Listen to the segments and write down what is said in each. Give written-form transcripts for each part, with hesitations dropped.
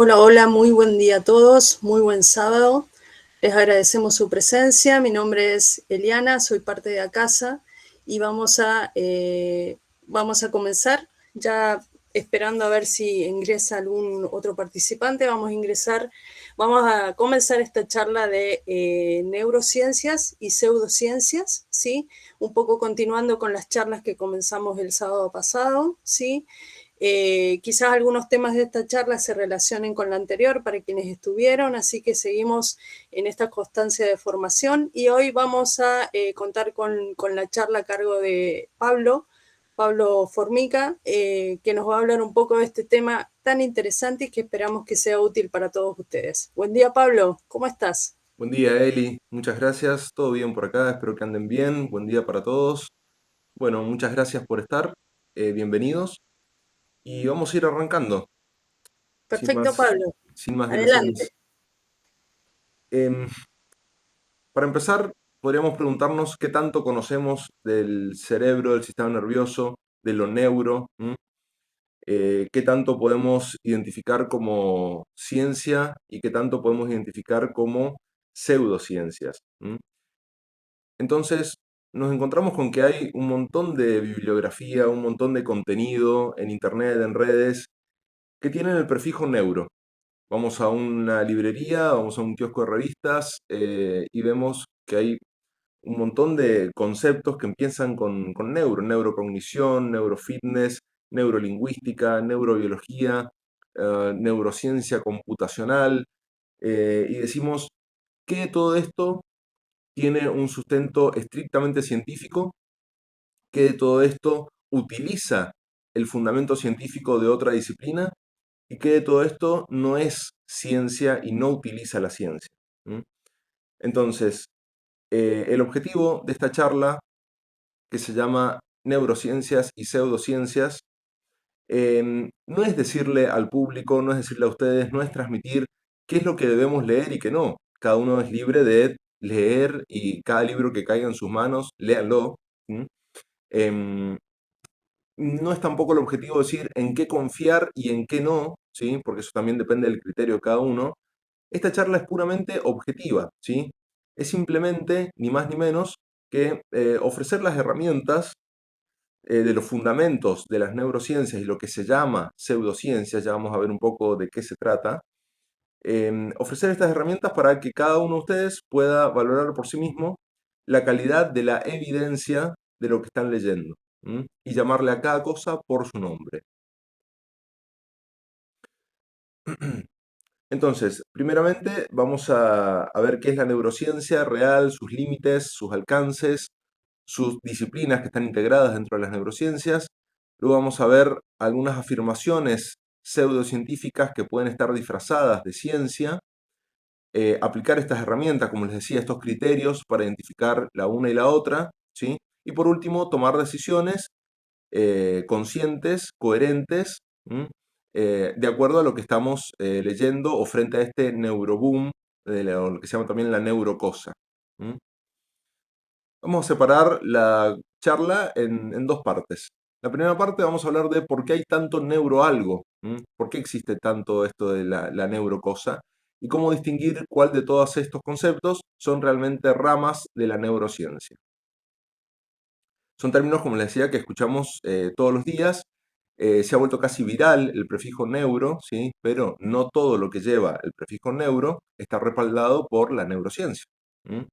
Hola, hola, muy buen día a todos, muy buen sábado. Les agradecemos su presencia. Mi nombre es Eliana, soy parte de Acasa y vamos a comenzar ya esperando a ver si ingresa algún otro participante. Vamos a comenzar esta charla de neurociencias y pseudociencias, ¿sí? Un poco continuando con las charlas que comenzamos el sábado pasado, ¿sí? Quizás algunos temas de esta charla se relacionen con la anterior para quienes estuvieron, así que seguimos en esta constancia de formación y hoy vamos a contar con la charla a cargo de Pablo Formica, que nos va a hablar un poco de este tema tan interesante y que esperamos que sea útil para todos ustedes. Buen día, Pablo, ¿cómo estás? Buen día, Eli. Muchas gracias. Todo bien por acá. Espero que anden bien. Buen día para todos. Bueno, muchas gracias por estar. Bienvenidos. Y vamos a ir arrancando, sin Perfecto, más, Pablo. sin más dilaciones. Adelante. Em, para empezar, podríamos preguntarnos qué tanto conocemos del cerebro, del sistema nervioso, de lo neuro. Qué tanto podemos identificar como ciencia y qué tanto podemos identificar como pseudociencias. Entonces, nos encontramos con que hay un montón de bibliografía, un montón de contenido en internet, en redes, que tienen el prefijo neuro. Vamos a una librería, vamos a un kiosco de revistas y vemos que hay un montón de conceptos que empiezan con neuro, neurocognición, neurofitness, neurolingüística, neurobiología, neurociencia computacional, y decimos que todo esto tiene un sustento estrictamente científico, que de todo esto utiliza el fundamento científico de otra disciplina y que de todo esto no es ciencia y no utiliza la ciencia. Entonces, el objetivo de esta charla, que se llama Neurociencias y Pseudociencias, no es decirle al público, no es decirle a ustedes, no es transmitir qué es lo que debemos leer y qué no. Cada uno es libre de leer y cada libro que caiga en sus manos, léanlo. ¿Mm? Em, no es tampoco el objetivo decir en qué confiar y en qué no, ¿sí? Porque eso también depende del criterio de cada uno. Esta charla es puramente objetiva, ¿sí? Es simplemente, ni más ni menos, que ofrecer las herramientas de los fundamentos de las neurociencias y lo que se llama pseudociencias, ya vamos a ver un poco de qué se trata, ofrecer estas herramientas para que cada uno de ustedes pueda valorar por sí mismo la calidad de la evidencia de lo que están leyendo, y llamarle a cada cosa por su nombre. Entonces, primeramente vamos a ver qué es la neurociencia real, sus límites, sus alcances, sus disciplinas que están integradas dentro de las neurociencias. Luego vamos a ver algunas afirmaciones pseudocientíficas que pueden estar disfrazadas de ciencia, aplicar estas herramientas, como les decía, estos criterios para identificar la una y la otra, ¿sí? Y por último, tomar decisiones conscientes, coherentes, de acuerdo a lo que estamos leyendo o frente a este neuroboom, lo que se llama también la neurocosa. ¿Mm? Vamos a separar la charla en dos partes. La primera parte vamos a hablar de por qué hay tanto neuroalgo, por qué existe tanto esto de la neurocosa y cómo distinguir cuál de todos estos conceptos son realmente ramas de la neurociencia. Son términos, como les decía, que escuchamos todos los días. Se ha vuelto casi viral el prefijo neuro, ¿sí? Pero no todo lo que lleva el prefijo neuro está respaldado por la neurociencia. ¿Mm?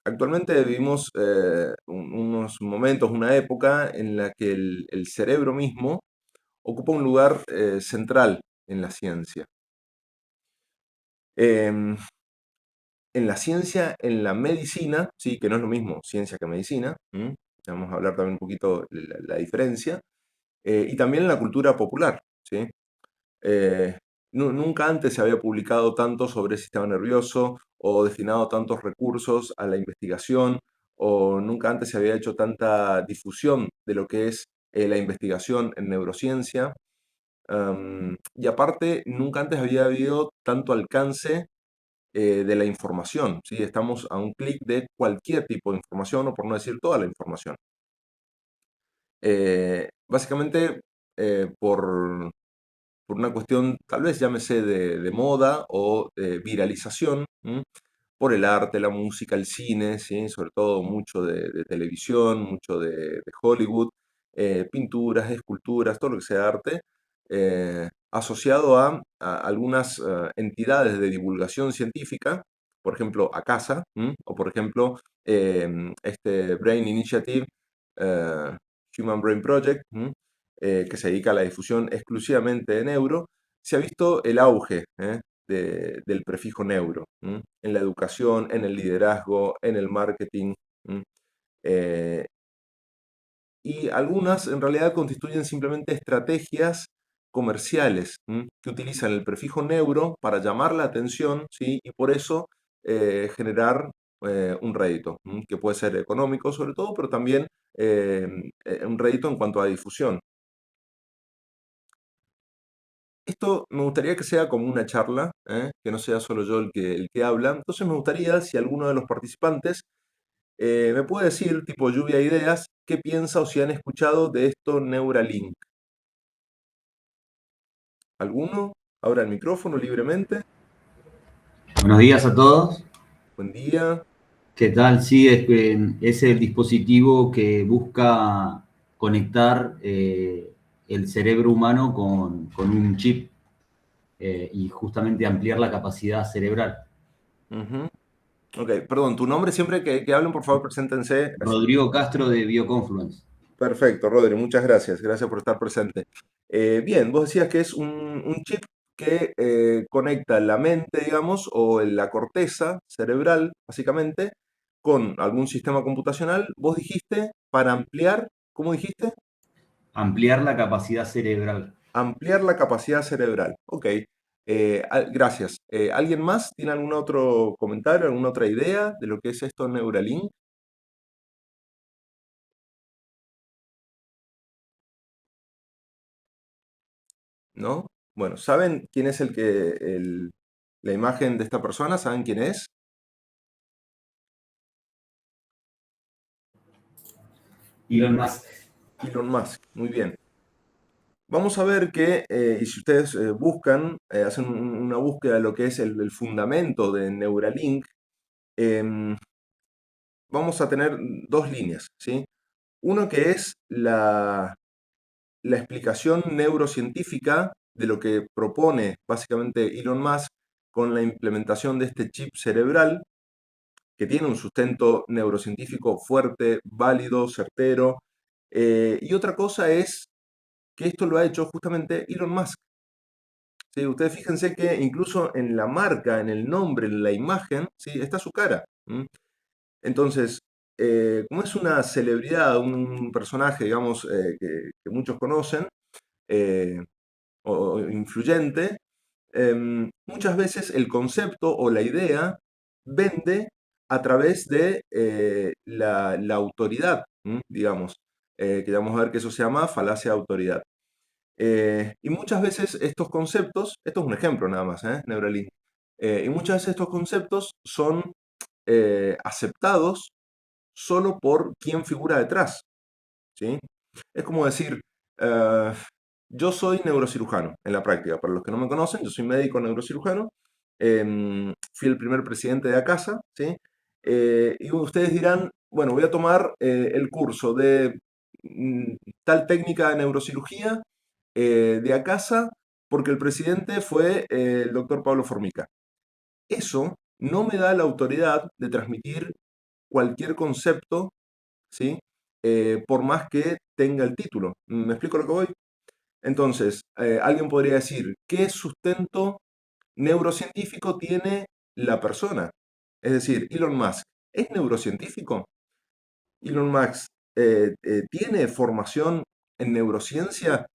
Actualmente vivimos unos momentos, una época en la que el cerebro mismo ocupa un lugar central en la ciencia. Em, en la ciencia, en la medicina, sí, que no es lo mismo ciencia que medicina, vamos a hablar también un poquito de la diferencia, y también en la cultura popular, ¿sí? Eh, nunca antes se había publicado tanto sobre el sistema nervioso o destinado tantos recursos a la investigación, o nunca antes se había hecho tanta difusión de lo que es la investigación en neurociencia. Y aparte, nunca antes había habido tanto alcance de la información, ¿sí? Estamos a un clic de cualquier tipo de información, o por no decir toda la información. Básicamente, por por una cuestión, tal vez llámese de moda o de viralización, por el arte, la música, el cine, ¿sí? Sobre todo mucho de televisión, mucho de Hollywood, pinturas, esculturas, todo lo que sea arte, asociado a algunas entidades de divulgación científica, por ejemplo, ACASA, o por ejemplo, este Brain Initiative, eh, Human Brain Project, que se dedica a la difusión exclusivamente de neuro, se ha visto el auge del prefijo neuro en la educación, en el liderazgo, en el marketing. eh, y algunas en realidad constituyen simplemente estrategias comerciales que utilizan el prefijo neuro para llamar la atención, ¿sí? Y por eso generar un rédito, que puede ser económico sobre todo, pero también un rédito en cuanto a difusión. Esto me gustaría que sea como una charla, que no sea solo yo el que habla. Entonces me gustaría si alguno de los participantes me puede decir, tipo lluvia de ideas, qué piensa o si han escuchado de esto Neuralink. ¿Alguno? Abra el micrófono libremente. Buenos días a todos. Buen día. ¿Qué tal? Sí, es el dispositivo que busca conectar el cerebro humano con un chip y justamente ampliar la capacidad cerebral. Ujú. Ok, perdón, tu nombre siempre que hablen, por favor, preséntense. Rodrigo Castro de Bioconfluence. Perfecto, Rodri, muchas gracias. Gracias por estar presente. Bien, vos decías que es un chip que conecta la mente, digamos, o la corteza cerebral, básicamente, con algún sistema computacional. Vos dijiste para ampliar, ¿cómo dijiste? Ampliar la capacidad cerebral. Ampliar la capacidad cerebral. Ok, gracias. ¿Alguien más tiene algún otro comentario, alguna otra idea de lo que es esto Neuralink? ¿No? Bueno, ¿saben quién es la imagen de esta persona? ¿Saben quién es? Elon Musk. Elon Musk. Muy bien. Vamos a ver que, y si ustedes buscan, hacen una búsqueda de lo que es el fundamento de Neuralink, em, vamos a tener dos líneas, ¿sí? Uno que es la explicación neurocientífica de lo que propone básicamente Elon Musk con la implementación de este chip cerebral, que tiene un sustento neurocientífico fuerte, válido, certero. Y otra cosa es que esto lo ha hecho justamente Elon Musk. ¿Sí? Ustedes fíjense que incluso en la marca, en el nombre, en la imagen, ¿sí? Está su cara. Entonces, como es una celebridad, un personaje, digamos, que muchos conocen, eh, o influyente, muchas veces el concepto o la idea vende a través de la autoridad, digamos, que ya vamos a ver que eso se llama falacia de autoridad. Y muchas veces estos conceptos, esto es un ejemplo nada más, Neuralink, y muchas veces estos conceptos son aceptados solo por quien figura detrás, ¿sí? Es como decir, eh, yo soy neurocirujano en la práctica. Para los que no me conocen, yo soy médico neurocirujano. Fui el primer presidente de ACASA, ¿sí? Y ustedes dirán, bueno, voy a tomar el curso de tal técnica de neurocirugía de ACASA porque el presidente fue el doctor Pablo Formica. Eso no me da la autoridad de transmitir cualquier concepto, ¿sí? Por más que tenga el título. ¿Me explico lo que voy? Entonces, alguien podría decir, ¿qué sustento neurocientífico tiene la persona? Es decir, Elon Musk, ¿es neurocientífico? Elon Musk tiene formación en neurociencia.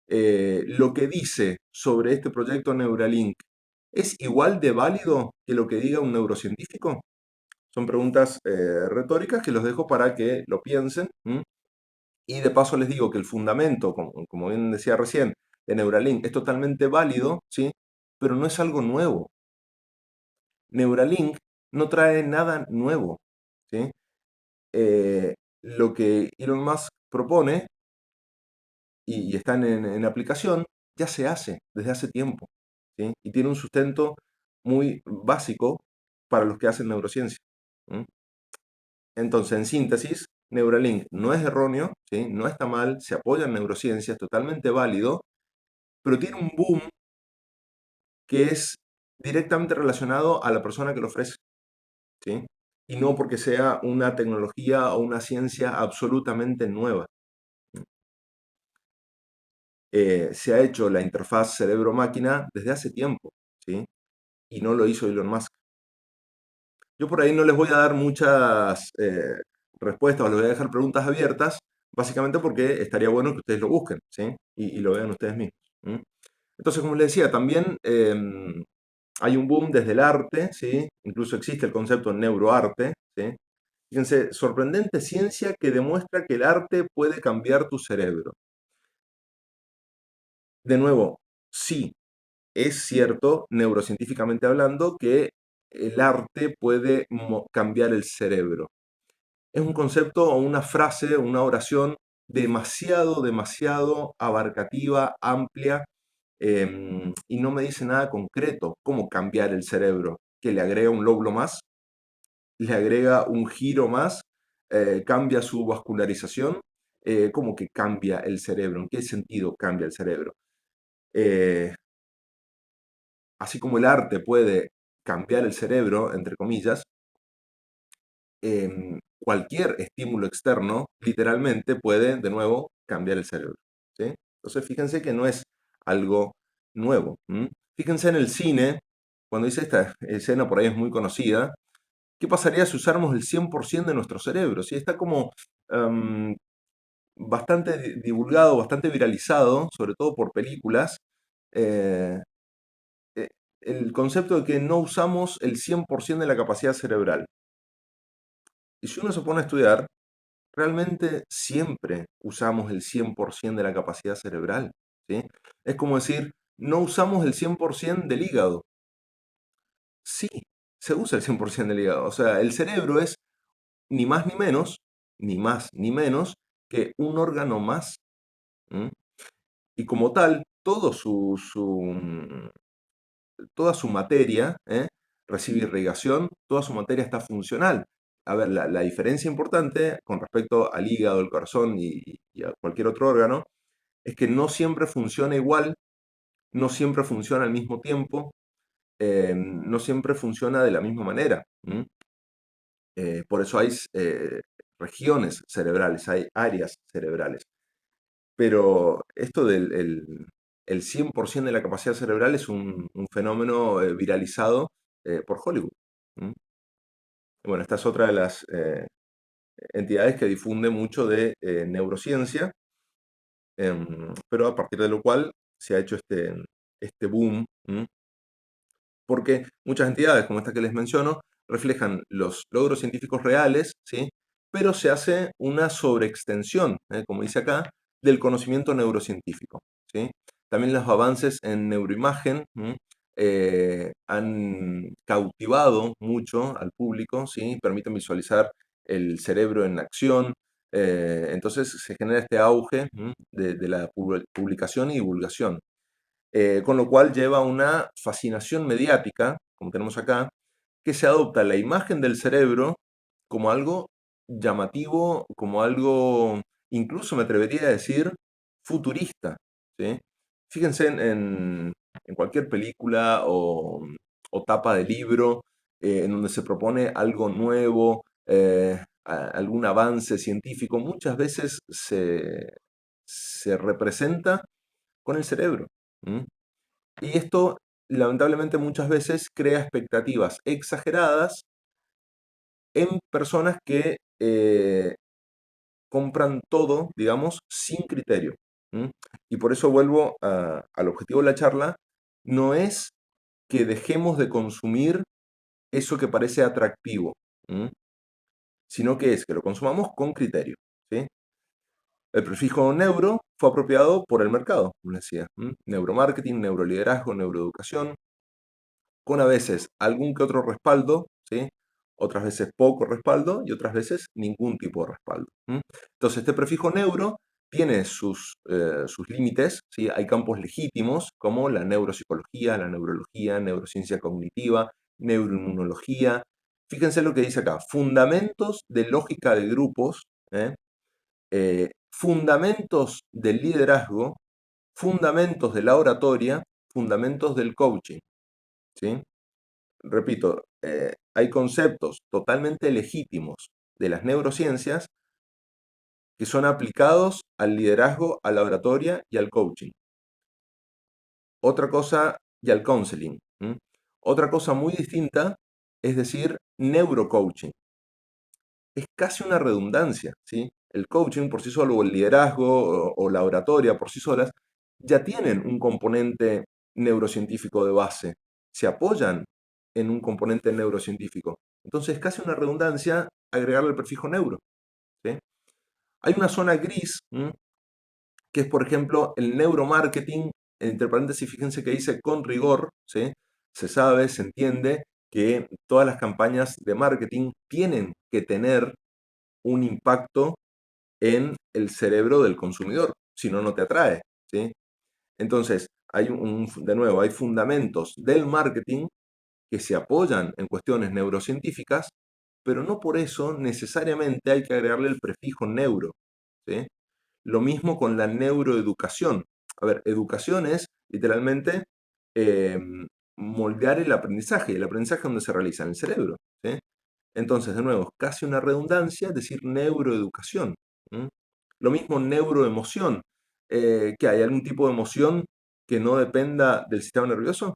Lo que dice sobre este proyecto Neuralink, ¿es igual de válido que lo que diga un neurocientífico? Son preguntas retóricas que los dejo para que lo piensen. Y de paso les digo que el fundamento, como bien decía recién, de Neuralink es totalmente válido, ¿sí? Pero no es algo nuevo. Neuralink no trae nada nuevo, ¿sí? Lo que Elon Musk propone y están en aplicación ya se hace desde hace tiempo, ¿sí? Y tiene un sustento muy básico para los que hacen neurociencia. ¿Mm? Entonces, en síntesis, Neuralink no es erróneo, ¿sí? No está mal, se apoya en neurociencia, es totalmente válido, pero tiene un boom que es directamente relacionado a la persona que lo ofrece, ¿sí? Y no porque sea una tecnología o una ciencia absolutamente nueva. Se ha hecho la interfaz cerebro-máquina desde hace tiempo, ¿sí? Y no lo hizo Elon Musk. Yo por ahí no les voy a dar muchas respuestas, o les voy a dejar preguntas abiertas, básicamente porque estaría bueno que ustedes lo busquen, ¿sí? Y lo vean ustedes mismos. ¿Mm? Entonces, como les decía, también hay un boom desde el arte, ¿sí? Incluso existe el concepto de neuroarte, ¿sí? Fíjense, sorprendente ciencia que demuestra que el arte puede cambiar tu cerebro. De nuevo, sí, es cierto, neurocientíficamente hablando, que el arte puede cambiar el cerebro. Es un concepto o una frase, una oración demasiado abarcativa, amplia, y no me dice nada concreto. ¿Cómo cambiar el cerebro? ¿Que le agrega un lóbulo más? ¿Le agrega un giro más? ¿Cambia su vascularización? ¿Cómo que cambia el cerebro? ¿En qué sentido cambia el cerebro? Eh, Así como el arte puede cambiar el cerebro, entre comillas, cualquier estímulo externo literalmente puede, de nuevo, cambiar el cerebro, ¿sí? Entonces, fíjense que no es algo nuevo. Fíjense en el cine, cuando dice esta escena por ahí es muy conocida, ¿qué pasaría si usáramos el 100% de nuestro cerebro? ¿Sí? Está como bastante divulgado, bastante viralizado, sobre todo por películas, eh, eh, el concepto de que no usamos el 100% de la capacidad cerebral. Y si uno se pone a estudiar, realmente siempre usamos el 100% de la capacidad cerebral, ¿sí? Es como decir, no usamos el 100% del hígado. Sí, se usa el 100% del hígado. O sea, el cerebro es ni más ni menos, ni más ni menos que un órgano más. ¿Mm? Y como tal, toda su materia recibe irrigación, toda su materia está funcional. A ver, la diferencia importante con respecto al hígado, el corazón y a cualquier otro órgano es que no siempre funciona igual, no siempre funciona al mismo tiempo, no siempre funciona de la misma manera. Por eso hay regiones cerebrales, hay áreas cerebrales. Pero esto del el 100% de la capacidad cerebral es un fenómeno viralizado por Hollywood. ¿Mm? Bueno, esta es otra de las entidades que difunde mucho de neurociencia, pero a partir de lo cual se ha hecho este boom. Porque muchas entidades, como esta que les menciono, reflejan los logros científicos reales, ¿sí? Pero se hace una sobreextensión, como dice acá, del conocimiento neurocientífico, ¿sí? También los avances en neuroimagen han cautivado mucho al público, ¿sí? Permiten visualizar el cerebro en acción. Entonces se genera este auge de la publicación y divulgación. Con lo cual lleva a una fascinación mediática, como tenemos acá, que se adopta la imagen del cerebro como algo llamativo, como algo, incluso me atrevería a decir, futurista. ¿Sí? Fíjense en cualquier película o tapa de libro en donde se propone algo nuevo, algún avance científico, muchas veces se representa con el cerebro. ¿Mm? Y esto, lamentablemente, muchas veces crea expectativas exageradas en personas que compran todo, digamos, sin criterio. ¿Mm? Y por eso vuelvo al objetivo de la charla, no es que dejemos de consumir eso que parece atractivo, ¿Mm? Sino que es que lo consumamos con criterio. ¿Sí? El prefijo neuro fue apropiado por el mercado, como decía. Neuromarketing, neuroliderazgo, neuroeducación, con a veces algún que otro respaldo, ¿sí? Otras veces poco respaldo y otras veces ningún tipo de respaldo. Entonces, este prefijo neuro tiene sus límites, ¿sí? Hay campos legítimos como la neuropsicología, la neurología, neurociencia cognitiva, neuroinmunología. Fíjense lo que dice acá, fundamentos de lógica de grupos, fundamentos del liderazgo, fundamentos de la oratoria, fundamentos del coaching, ¿sí? Repito, hay conceptos totalmente legítimos de las neurociencias que son aplicados al liderazgo, a la oratoria y al coaching. Otra cosa, y al counseling. Otra cosa muy distinta es decir neurocoaching. Es casi una redundancia, ¿sí? El coaching por sí solo, o el liderazgo, o la oratoria por sí solas, ya tienen un componente neurocientífico de base. Se apoyan en un componente neurocientífico. Entonces es casi una redundancia agregarle el prefijo neuro, ¿sí? Hay una zona gris, que es, por ejemplo, el neuromarketing, entre paréntesis, fíjense que dice con rigor, ¿sí? Se sabe, se entiende que todas las campañas de marketing tienen que tener un impacto en el cerebro del consumidor, si no, no te atrae, ¿sí? Entonces, de nuevo, hay fundamentos del marketing que se apoyan en cuestiones neurocientíficas, pero no por eso necesariamente hay que agregarle el prefijo neuro, ¿sí? Lo mismo con la neuroeducación. A ver, educación es literalmente eh, moldear el aprendizaje. ¿El aprendizaje dónde se realiza? En el cerebro, ¿sí? Entonces, de nuevo, casi una redundancia decir neuroeducación. Lo mismo neuroemoción. ¿Que hay algún tipo de emoción que no dependa del sistema nervioso?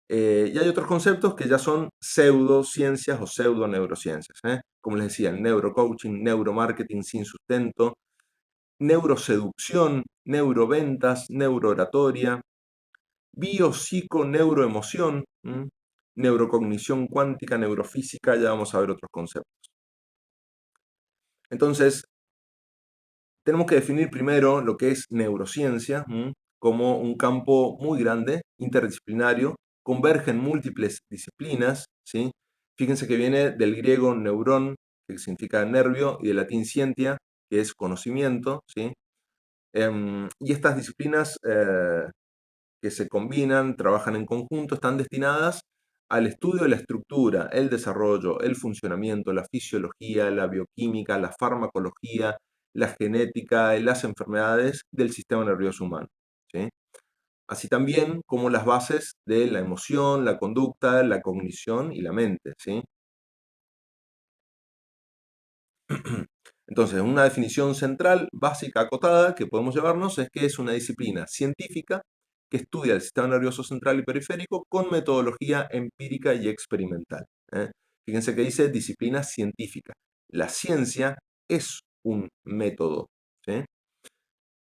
Y hay otros conceptos que ya son pseudociencias o pseudoneurociencias. Como les decía, el neurocoaching, neuromarketing sin sustento, neuroseducción, neuroventas, neurooratoria, biopsiconeuroemoción, neurocognición cuántica, neurofísica, ya vamos a ver otros conceptos. Entonces, tenemos que definir primero lo que es neurociencia, como un campo muy grande, interdisciplinario, convergen múltiples disciplinas, ¿sí? Fíjense que viene del griego neurón, que significa nervio, y del latín scientia, que es conocimiento, ¿sí? Y estas disciplinas que se combinan, trabajan en conjunto, están destinadas al estudio de la estructura, el desarrollo, el funcionamiento, la fisiología, la bioquímica, la farmacología, la genética y las enfermedades del sistema nervioso humano, ¿sí? Así también como las bases de la emoción, la conducta, la cognición y la mente, ¿sí? Entonces, una definición central, básica, acotada, que podemos llevarnos es que es una disciplina científica que estudia el sistema nervioso central y periférico con metodología empírica y experimental. Fíjense que dice disciplina científica. La ciencia es un método, ¿sí?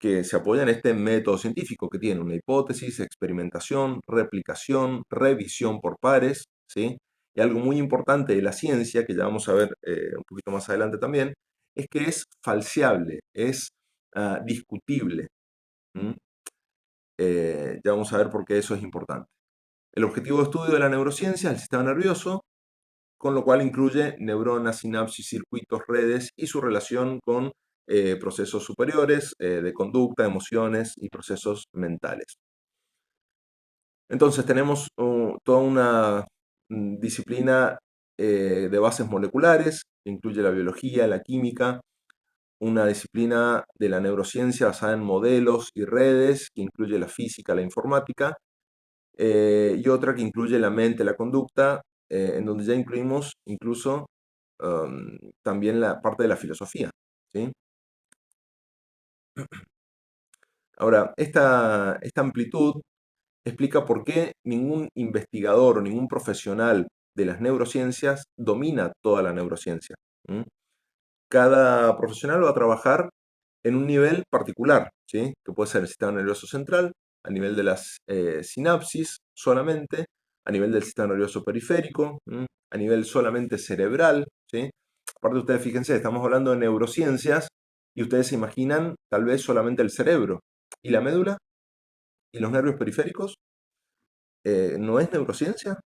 Que se apoya en este método científico que tiene una hipótesis, experimentación, replicación, revisión por pares, ¿sí? Y algo muy importante de la ciencia, que ya vamos a ver un poquito más adelante también, es que es falseable, es discutible. Ya vamos a ver por qué eso es importante. El objetivo de estudio de la neurociencia es el sistema nervioso, con lo cual incluye neuronas, sinapsis, circuitos, redes y su relación con procesos superiores de conducta, emociones y procesos mentales. Entonces tenemos toda una disciplina de bases moleculares, que incluye la biología, la química, una disciplina de la neurociencia basada en modelos y redes, que incluye la física, la informática, y otra que incluye la mente, la conducta, en donde ya incluimos incluso también la parte de la filosofía, ¿sí? Ahora, esta amplitud explica por qué ningún investigador o ningún profesional de las neurociencias domina toda la neurociencia. Cada profesional va a trabajar en un nivel particular, ¿sí? Que puede ser el sistema nervioso central, a nivel de las sinapsis solamente, a nivel del sistema nervioso periférico, a nivel solamente cerebral, ¿sí? Aparte, ustedes fíjense, estamos hablando de neurociencias y ustedes se imaginan tal vez solamente el cerebro. ¿Y la médula? ¿Y los nervios periféricos? ¿No es neurociencia?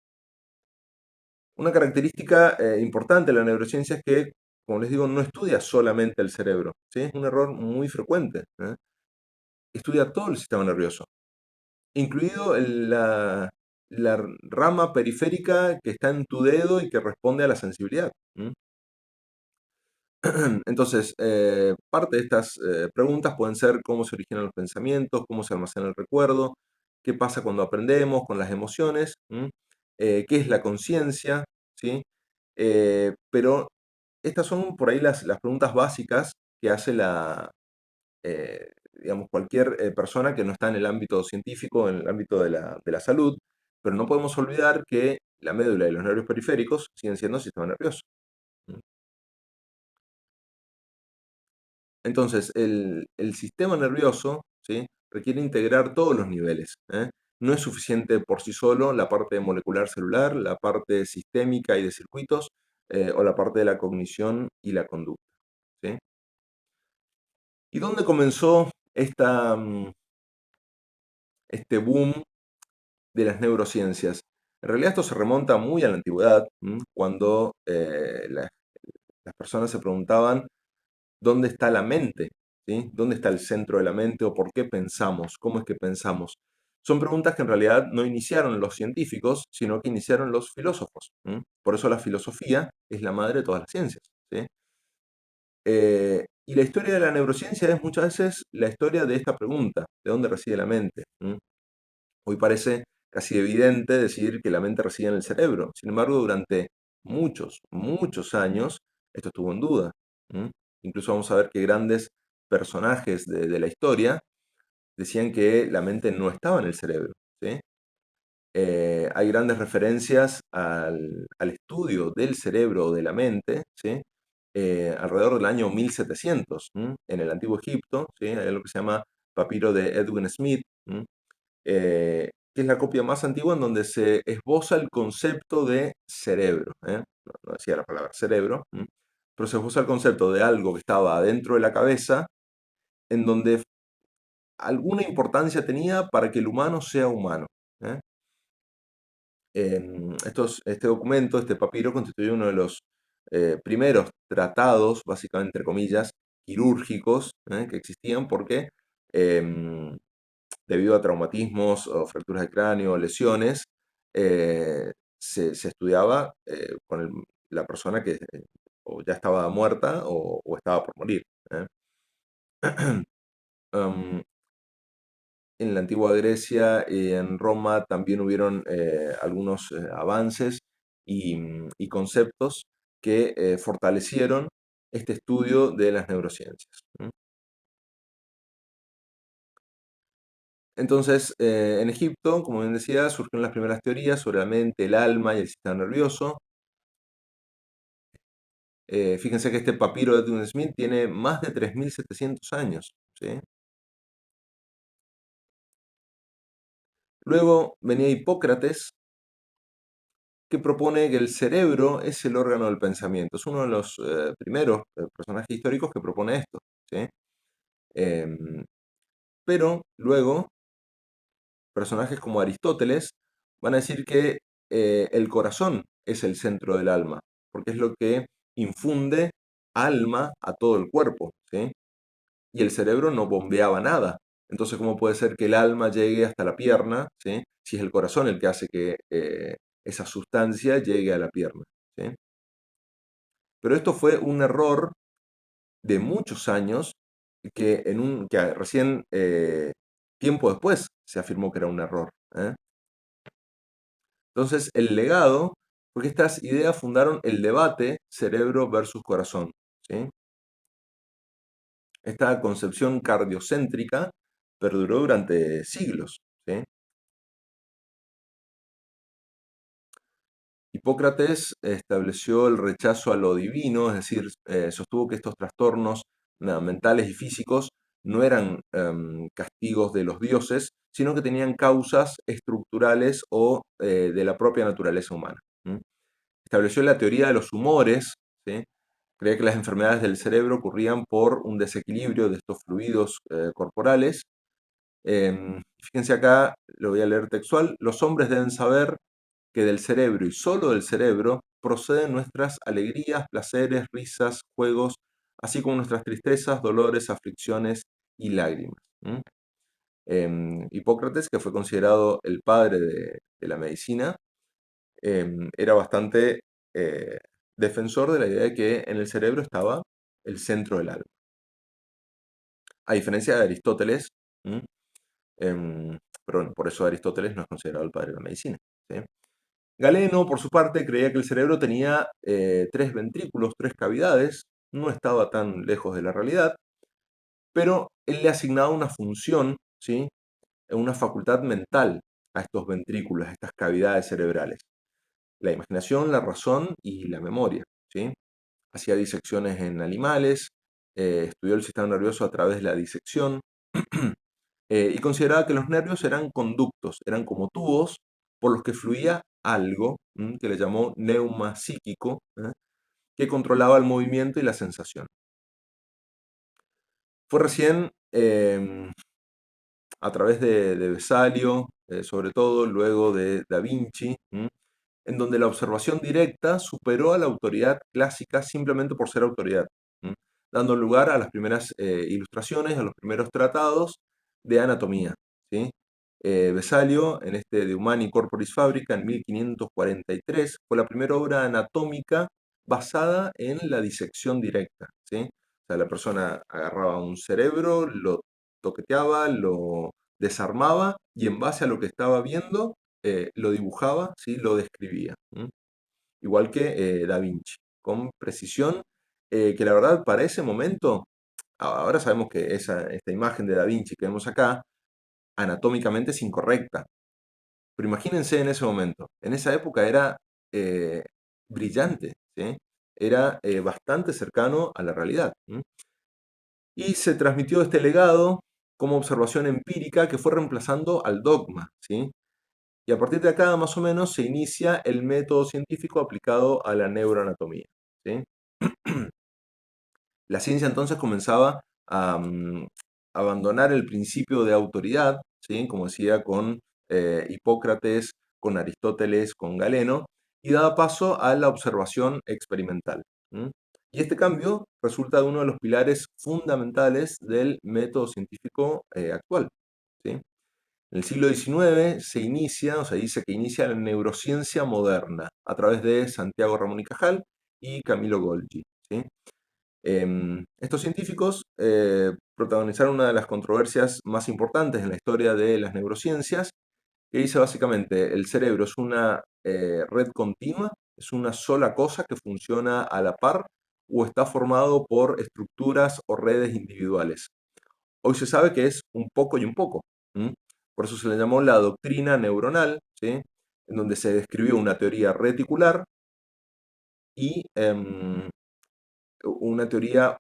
Una característica importante de la neurociencia es que como les digo, no estudia solamente el cerebro, ¿sí? Es un error muy frecuente, ¿eh? Estudia todo el sistema nervioso, incluido la rama periférica que está en tu dedo y que responde a la sensibilidad. Entonces, parte de estas preguntas pueden ser cómo se originan los pensamientos, cómo se almacena el recuerdo, qué pasa cuando aprendemos con las emociones, qué es la conciencia, ¿sí? Pero estas son por ahí las preguntas básicas que hace digamos, cualquier persona que no está en el ámbito científico, en el ámbito de la salud, pero no podemos olvidar que la médula y los nervios periféricos siguen siendo sistema nervioso. Entonces, el sistema nervioso, ¿sí? Requiere integrar todos los niveles, ¿eh? No es suficiente por sí solo la parte molecular celular, la parte sistémica y de circuitos, o la parte de la cognición y la conducta, ¿sí? ¿Y dónde comenzó este boom de las neurociencias? En realidad esto se remonta muy a la antigüedad, cuando las personas se preguntaban dónde está la mente, ¿sí? ¿Dónde está el centro de la mente o por qué pensamos? ¿Cómo es que pensamos? Son preguntas que en realidad no iniciaron los científicos, sino que iniciaron los filósofos. Por eso la filosofía es la madre de todas las ciencias, ¿sí? Y la historia de la neurociencia es muchas veces la historia de esta pregunta, ¿de dónde reside la mente? Hoy parece casi evidente decir que la mente reside en el cerebro. Sin embargo, durante muchos, muchos años esto estuvo en duda. Incluso vamos a ver que grandes personajes de la historia decían que la mente no estaba en el cerebro, ¿sí? Hay grandes referencias al estudio del cerebro o de la mente, ¿sí? Alrededor del año 1700, en el Antiguo Egipto, ¿sí? Hay algo que se llama papiro de Edwin Smith, que es la copia más antigua en donde se esboza el concepto de cerebro. No decía la palabra cerebro, pero se esboza el concepto de algo que estaba dentro de la cabeza, en donde alguna importancia tenía para que el humano sea humano. ¿eh? Este documento, este papiro, constituye uno de los primeros tratados, básicamente, entre comillas, quirúrgicos que existían porque debido a traumatismos o fracturas de cráneo o lesiones, se estudiaba con la persona que o ya estaba muerta o estaba por morir. ¿eh? Um, en la antigua Grecia y en Roma también hubieron algunos avances y conceptos que fortalecieron este estudio de las neurociencias. Entonces, en Egipto, como bien decía, surgieron las primeras teorías sobre la mente, el alma y el sistema nervioso. Fíjense que este papiro de Edwin Smith tiene más de 3700 años, ¿sí? Luego venía Hipócrates, que propone que el cerebro es el órgano del pensamiento. Es uno de los primeros personajes históricos que propone esto, ¿sí? Em, pero luego, personajes como Aristóteles van a decir que el corazón es el centro del alma, porque es lo que infunde alma a todo el cuerpo, ¿sí? Y el cerebro no bombeaba nada. Entonces, ¿cómo puede ser que el alma llegue hasta la pierna, ¿sí? Si es el corazón el que hace que esa sustancia llegue a la pierna, ¿sí? Pero esto fue un error de muchos años que recién tiempo después se afirmó que era un error. Entonces, el legado fue que estas ideas fundaron el debate cerebro versus corazón, ¿sí? Esta concepción cardiocéntrica perduró durante siglos, ¿sí? Hipócrates estableció el rechazo a lo divino, es decir, sostuvo que estos trastornos mentales y físicos no eran castigos de los dioses, sino que tenían causas estructurales o de la propia naturaleza humana. Estableció la teoría de los humores, ¿sí? Creía que las enfermedades del cerebro ocurrían por un desequilibrio de estos fluidos corporales. Fíjense acá, lo voy a leer textual, los hombres deben saber que del cerebro y solo del cerebro proceden nuestras alegrías, placeres, risas, juegos, así como nuestras tristezas, dolores, aflicciones y lágrimas. Hipócrates, que fue considerado el padre de la medicina, era bastante defensor de la idea de que en el cerebro estaba el centro del alma. A diferencia de Aristóteles, ¿m? Pero bueno, por eso Aristóteles no es considerado el padre de la medicina, ¿sí? Galeno, por su parte, creía que el cerebro tenía 3 ventrículos, 3 cavidades, no estaba tan lejos de la realidad, pero él le asignaba una función, ¿sí? Una facultad mental a estos ventrículos, a estas cavidades cerebrales. La imaginación, la razón y la memoria, ¿sí? Hacía disecciones en animales, estudió el sistema nervioso a través de la disección, y consideraba que los nervios eran conductos, eran como tubos por los que fluía algo, que le llamó neuma psíquico, que controlaba el movimiento y la sensación. Fue recién a través de Vesalio, sobre todo, luego de Da Vinci, en donde la observación directa superó a la autoridad clásica simplemente por ser autoridad, dando lugar a las primeras ilustraciones, a los primeros tratados de anatomía, ¿sí? Vesalio, en este De Humani Corporis Fabrica, en 1543, fue la primera obra anatómica basada en la disección directa, ¿sí? O sea, la persona agarraba un cerebro, lo toqueteaba, lo desarmaba y en base a lo que estaba viendo, lo dibujaba, ¿sí? Lo describía. Igual que Da Vinci, con precisión, que la verdad para ese momento, ahora sabemos que esta imagen de Da Vinci que vemos acá, anatómicamente es incorrecta. Pero imagínense en ese momento, en esa época era eh, brillante, ¿sí? Era bastante cercano a la realidad. Y se transmitió este legado como observación empírica que fue reemplazando al dogma, ¿sí? Y a partir de acá, más o menos, se inicia el método científico aplicado a la neuroanatomía, ¿sí? La ciencia entonces comenzaba a abandonar el principio de autoridad, ¿sí? Como decía, con Hipócrates, con Aristóteles, con Galeno, y daba paso a la observación experimental. Y este cambio resulta de uno de los pilares fundamentales del método científico actual, ¿sí? En el siglo XIX se inicia, o se dice que inicia la neurociencia moderna a través de Santiago Ramón y Cajal y Camilo Golgi, ¿sí? Estos científicos protagonizaron una de las controversias más importantes en la historia de las neurociencias, que dice básicamente el cerebro es una red continua, es una sola cosa que funciona a la par o está formado por estructuras o redes individuales. Hoy se sabe que es un poco y un poco. Por eso se le llamó la doctrina neuronal, ¿sí? En donde se describió una teoría reticular y una teoría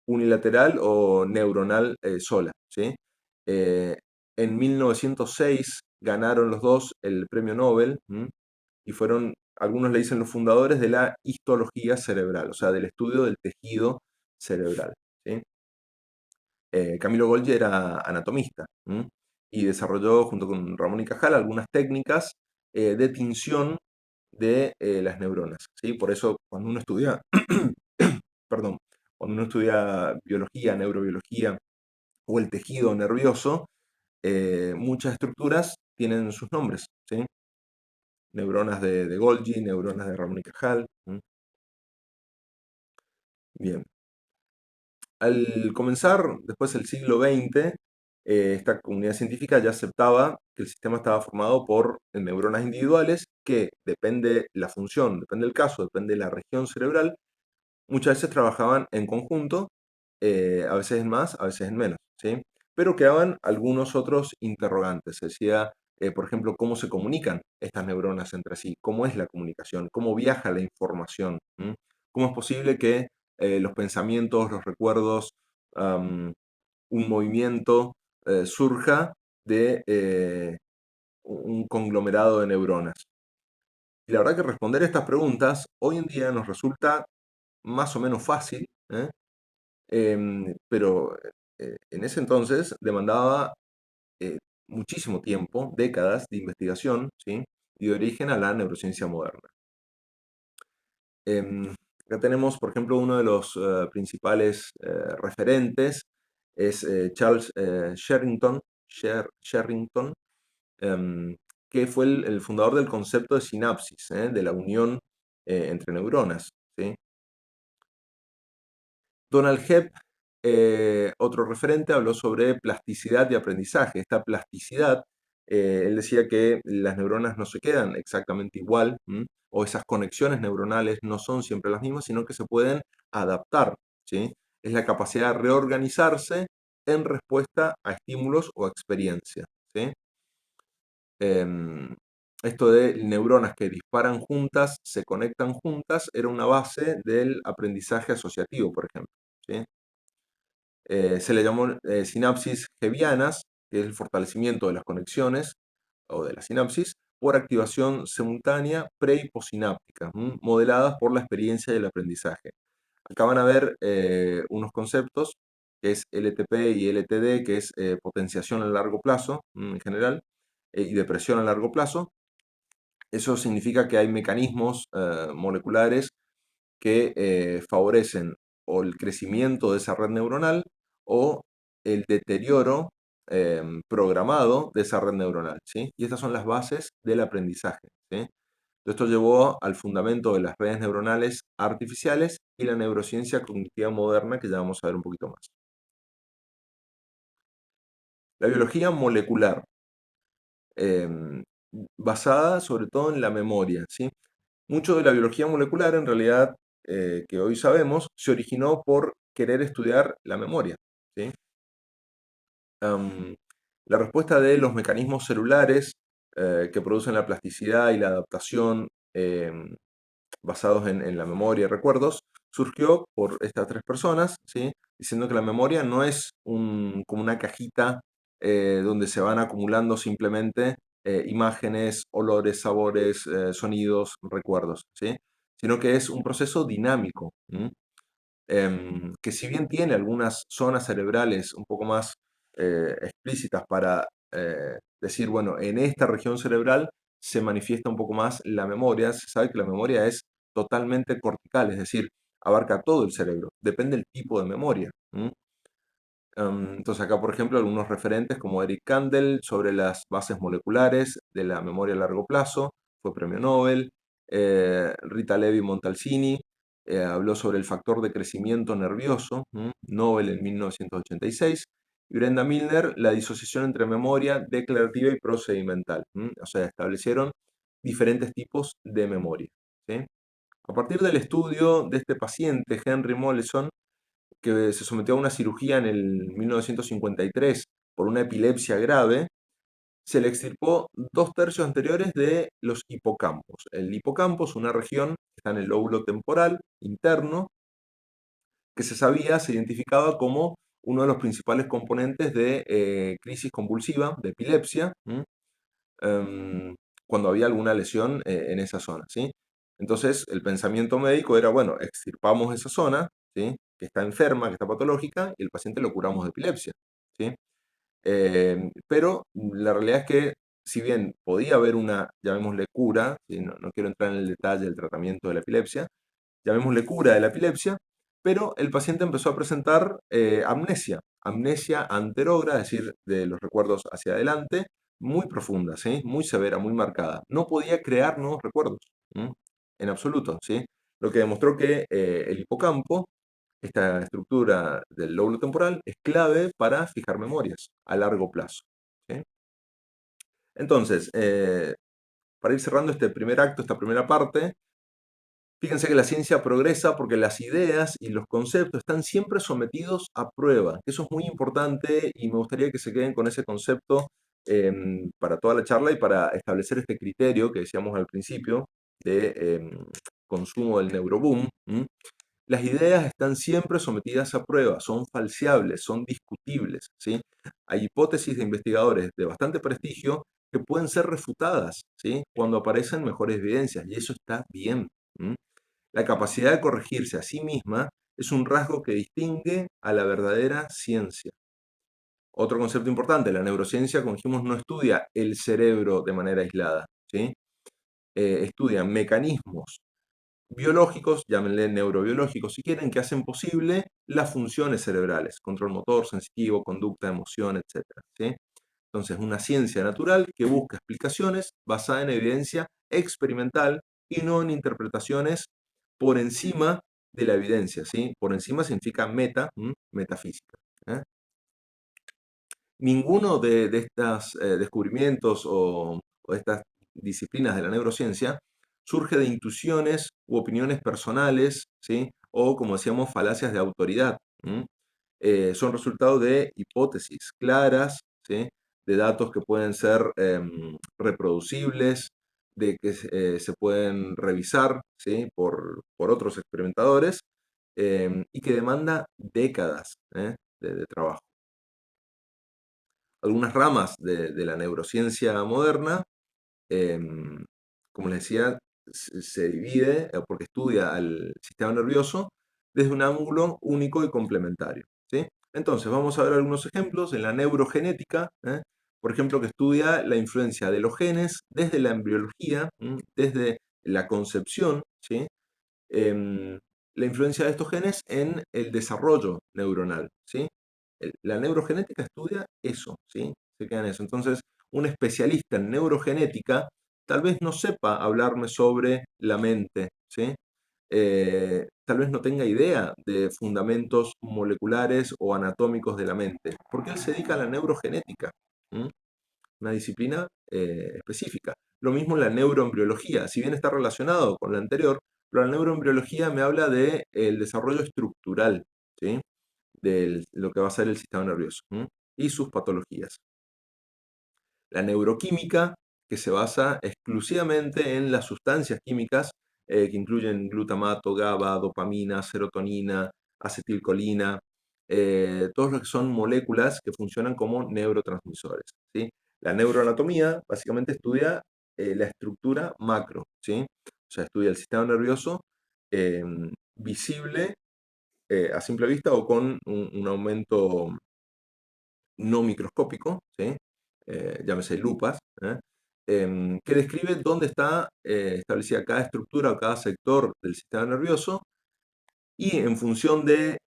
unilateral o neuronal sola, ¿sí? Eh, en 1906 ganaron los dos el premio Nobel, y fueron, algunos le dicen los fundadores de la histología cerebral, o sea, del estudio del tejido cerebral, ¿sí? Camilo Golgi era anatomista, y desarrolló junto con Ramón y Cajal algunas técnicas de tinción de las neuronas, ¿sí? Por eso cuando uno estudia, perdón, cuando uno estudia biología, neurobiología o el tejido nervioso, muchas estructuras tienen sus nombres, ¿sí? Neuronas de Golgi, neuronas de Ramón y Cajal. Bien. Al comenzar después el siglo XX, esta comunidad científica ya aceptaba que el sistema estaba formado por neuronas individuales que depende la función, depende del caso, depende de la región cerebral, muchas veces trabajaban en conjunto, a veces en más, a veces en menos, ¿sí? Pero quedaban algunos otros interrogantes. Se decía, por ejemplo, cómo se comunican estas neuronas entre sí, cómo es la comunicación, cómo viaja la información, cómo es posible que los pensamientos, los recuerdos, un movimiento surja de un conglomerado de neuronas. Y la verdad que responder estas preguntas hoy en día nos resulta más o menos fácil, pero en ese entonces demandaba eh, muchísimo tiempo, décadas de investigación, ¿sí? Y de origen a la neurociencia moderna. Acá tenemos, por ejemplo, uno de los principales referentes, es Charles Sherrington, que fue el fundador del concepto de sinapsis, de la unión entre neuronas, ¿sí? Donald Hebb, otro referente, habló sobre plasticidad de aprendizaje. Esta plasticidad, él decía que las neuronas no se quedan exactamente igual, o esas conexiones neuronales no son siempre las mismas, sino que se pueden adaptar, ¿sí? Es la capacidad de reorganizarse en respuesta a estímulos o a experiencias, ¿sí? Esto de neuronas que disparan juntas, se conectan juntas, era una base del aprendizaje asociativo, por ejemplo, ¿sí? Se le llamó sinapsis hebbianas, que es el fortalecimiento de las conexiones o de la sinapsis por activación simultánea pre y postsináptica, modeladas por la experiencia y el aprendizaje. Acá van a ver unos conceptos, que es LTP y LTD, que es potenciación a largo plazo, en general, y depresión a largo plazo. Eso significa que hay mecanismos moleculares que favorecen o el crecimiento de esa red neuronal o el deterioro programado de esa red neuronal, ¿sí? Y estas son las bases del aprendizaje, ¿sí? Esto llevó al fundamento de las redes neuronales artificiales y la neurociencia cognitiva moderna, que ya vamos a ver un poquito más. La biología molecular, basada sobre todo en la memoria, ¿sí? Mucho de la biología molecular, en realidad, que hoy sabemos, se originó por querer estudiar la memoria, ¿sí? La respuesta de los mecanismos celulares que producen la plasticidad y la adaptación basados en la memoria y recuerdos, surgió por estas tres personas, ¿sí? Diciendo que la memoria no es como una cajita donde se van acumulando simplemente imágenes, olores, sabores, sonidos, recuerdos, ¿sí? Sino que es un proceso dinámico, que si bien tiene algunas zonas cerebrales un poco más explícitas para decir, bueno, en esta región cerebral se manifiesta un poco más la memoria. Se sabe que la memoria es totalmente cortical, es decir, abarca todo el cerebro, depende del tipo de memoria. Entonces acá, por ejemplo, algunos referentes como Eric Kandel sobre las bases moleculares de la memoria a largo plazo, fue premio Nobel. Rita Levi Montalcini habló sobre el factor de crecimiento nervioso, Nobel en 1986. Y Brenda Milner, la disociación entre memoria declarativa y procedimental. O sea, establecieron diferentes tipos de memoria, ¿sí? A partir del estudio de este paciente, Henry Mollison, que se sometió a una cirugía en el 1953 por una epilepsia grave, se le extirpó 2/3 anteriores de los hipocampos. El hipocampo es una región que está en el lóbulo temporal interno, que se identificaba como uno de los principales componentes de crisis convulsiva, de epilepsia, cuando había alguna lesión en esa zona, ¿sí? Entonces, el pensamiento médico era, bueno, extirpamos esa zona, ¿sí? Que está enferma, que está patológica, y el paciente lo curamos de epilepsia, ¿sí? Pero la realidad es que, si bien podía haber una, llamémosle cura, ¿sí? No quiero entrar en el detalle del tratamiento de la epilepsia, llamémosle cura de la epilepsia, pero el paciente empezó a presentar amnesia anterógrada, es decir, de los recuerdos hacia adelante, muy profunda, ¿sí? Muy severa, muy marcada. No podía crear nuevos recuerdos, en absoluto, ¿sí? Lo que demostró que el hipocampo, esta estructura del lóbulo temporal, es clave para fijar memorias a largo plazo, ¿sí? Entonces, para ir cerrando este primer acto, esta primera parte, fíjense que la ciencia progresa porque las ideas y los conceptos están siempre sometidos a prueba. Eso es muy importante y me gustaría que se queden con ese concepto para toda la charla y para establecer este criterio que decíamos al principio de consumo del neuroboom. Las ideas están siempre sometidas a prueba, son falseables, son discutibles, ¿sí? Hay hipótesis de investigadores de bastante prestigio que pueden ser refutadas, ¿sí? Cuando aparecen mejores evidencias, y eso está bien. La capacidad de corregirse a sí misma es un rasgo que distingue a la verdadera ciencia. Otro concepto importante, la neurociencia, como dijimos, no estudia el cerebro de manera aislada, ¿sí? Estudia mecanismos biológicos, llámenle neurobiológicos si quieren, que hacen posible las funciones cerebrales, control motor, sensitivo, conducta, emoción, etc. ¿sí? Entonces, una ciencia natural que busca explicaciones basadas en evidencia experimental y no en interpretaciones por encima de la evidencia. ¿sí? Por encima significa metafísica. ¿eh? Ninguno de estos descubrimientos o estas disciplinas de la neurociencia surge de intuiciones u opiniones personales, ¿sí? O, como decíamos, falacias de autoridad. Son resultado de hipótesis claras, ¿sí? De datos que pueden ser reproducibles, de que se pueden revisar, ¿sí? por otros experimentadores, y que demanda décadas de trabajo. Algunas ramas de la neurociencia moderna, como les decía, se divide porque estudia al sistema nervioso desde un ángulo único y complementario. ¿sí? Entonces, vamos a ver algunos ejemplos en la neurogenética, por ejemplo, que estudia la influencia de los genes desde la embriología, desde la concepción, ¿sí? La influencia de estos genes en el desarrollo neuronal, ¿sí? La neurogenética estudia eso, ¿sí? Se queda en eso. Entonces, un especialista en neurogenética tal vez no sepa hablarme sobre la mente, ¿sí? Tal vez no tenga idea de fundamentos moleculares o anatómicos de la mente, porque él se dedica a la neurogenética, una disciplina específica. Lo mismo en la neuroembriología, si bien está relacionado con la anterior, pero la neuroembriología me habla del desarrollo estructural, ¿sí? De lo que va a ser el sistema nervioso y sus patologías. La neuroquímica, que se basa exclusivamente en las sustancias químicas que incluyen glutamato, GABA, dopamina, serotonina, acetilcolina, todos los que son moléculas que funcionan como neurotransmisores. ¿sí? La neuroanatomía básicamente estudia la estructura macro, ¿sí? O sea, estudia el sistema nervioso visible a simple vista o con un aumento no microscópico, ¿sí? Llámese lupas, que describe dónde está establecida cada estructura o cada sector del sistema nervioso y en función de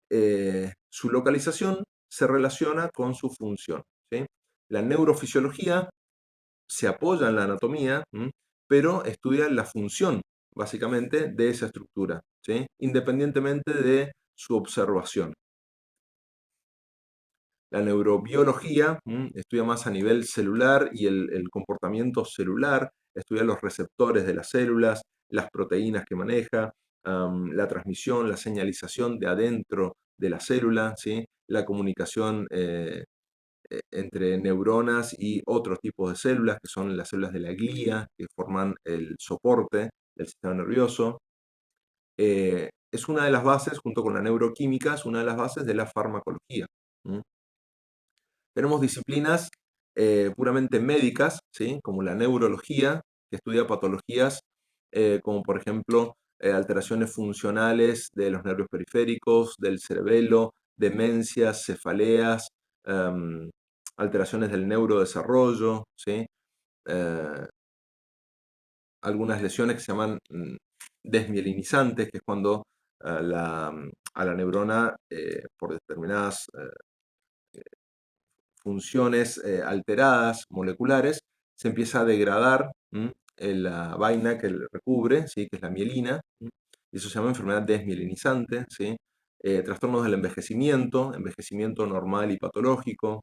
su localización se relaciona con su función. ¿sí? La neurofisiología se apoya en la anatomía, pero estudia la función, básicamente, de esa estructura, ¿sí? independientemente de su observación. La neurobiología estudia más a nivel celular y el comportamiento celular, estudia los receptores de las células, las proteínas que maneja, la transmisión, la señalización de adentro de la célula, ¿sí? La comunicación entre neuronas y otros tipos de células, que son las células de la glía, que forman el soporte del sistema nervioso. Es una de las bases, junto con la neuroquímica, es una de las bases de la farmacología. Tenemos disciplinas puramente médicas, ¿sí? Como la neurología, que estudia patologías como por ejemplo alteraciones funcionales de los nervios periféricos, del cerebelo, demencias, cefaleas, alteraciones del neurodesarrollo, ¿sí? Eh, algunas lesiones que se llaman desmielinizantes, que es cuando a la neurona, por determinadas funciones alteradas, moleculares, se empieza a degradar la vaina que le recubre, ¿sí? que es la mielina, y eso se llama enfermedad desmielinizante, ¿sí? Trastornos del envejecimiento normal y patológico,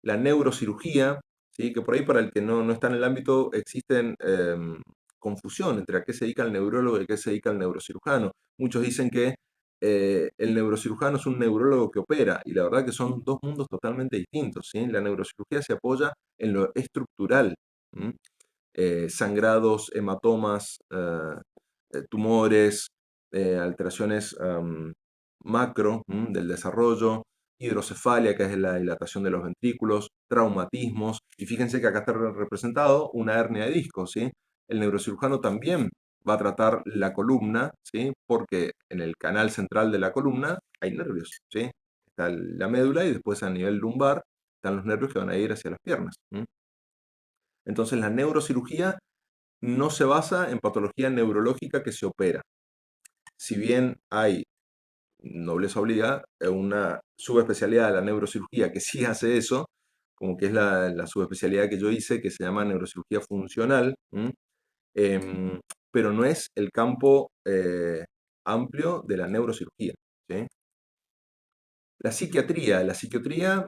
la neurocirugía, ¿sí? que por ahí para el que no está en el ámbito existen confusión entre a qué se dedica el neurólogo y a qué se dedica el neurocirujano. Muchos dicen que el neurocirujano es un neurólogo que opera, y la verdad que son dos mundos totalmente distintos. ¿sí? La neurocirugía se apoya en lo estructural, sangrados, hematomas, tumores, alteraciones macro del desarrollo, hidrocefalia, que es la dilatación de los ventrículos, traumatismos, y fíjense que acá está representado una hernia de disco, ¿sí? El neurocirujano también va a tratar la columna, ¿sí? Porque en el canal central de la columna hay nervios, ¿sí? Está la médula y después a nivel lumbar están los nervios que van a ir hacia las piernas. Entonces la neurocirugía no se basa en patología neurológica que se opera. Si bien hay, nobleza obliga, una subespecialidad de la neurocirugía que sí hace eso, como que es la subespecialidad que yo hice, que se llama neurocirugía funcional, em, pero no es el campo amplio de la neurocirugía, ¿sí? La psiquiatría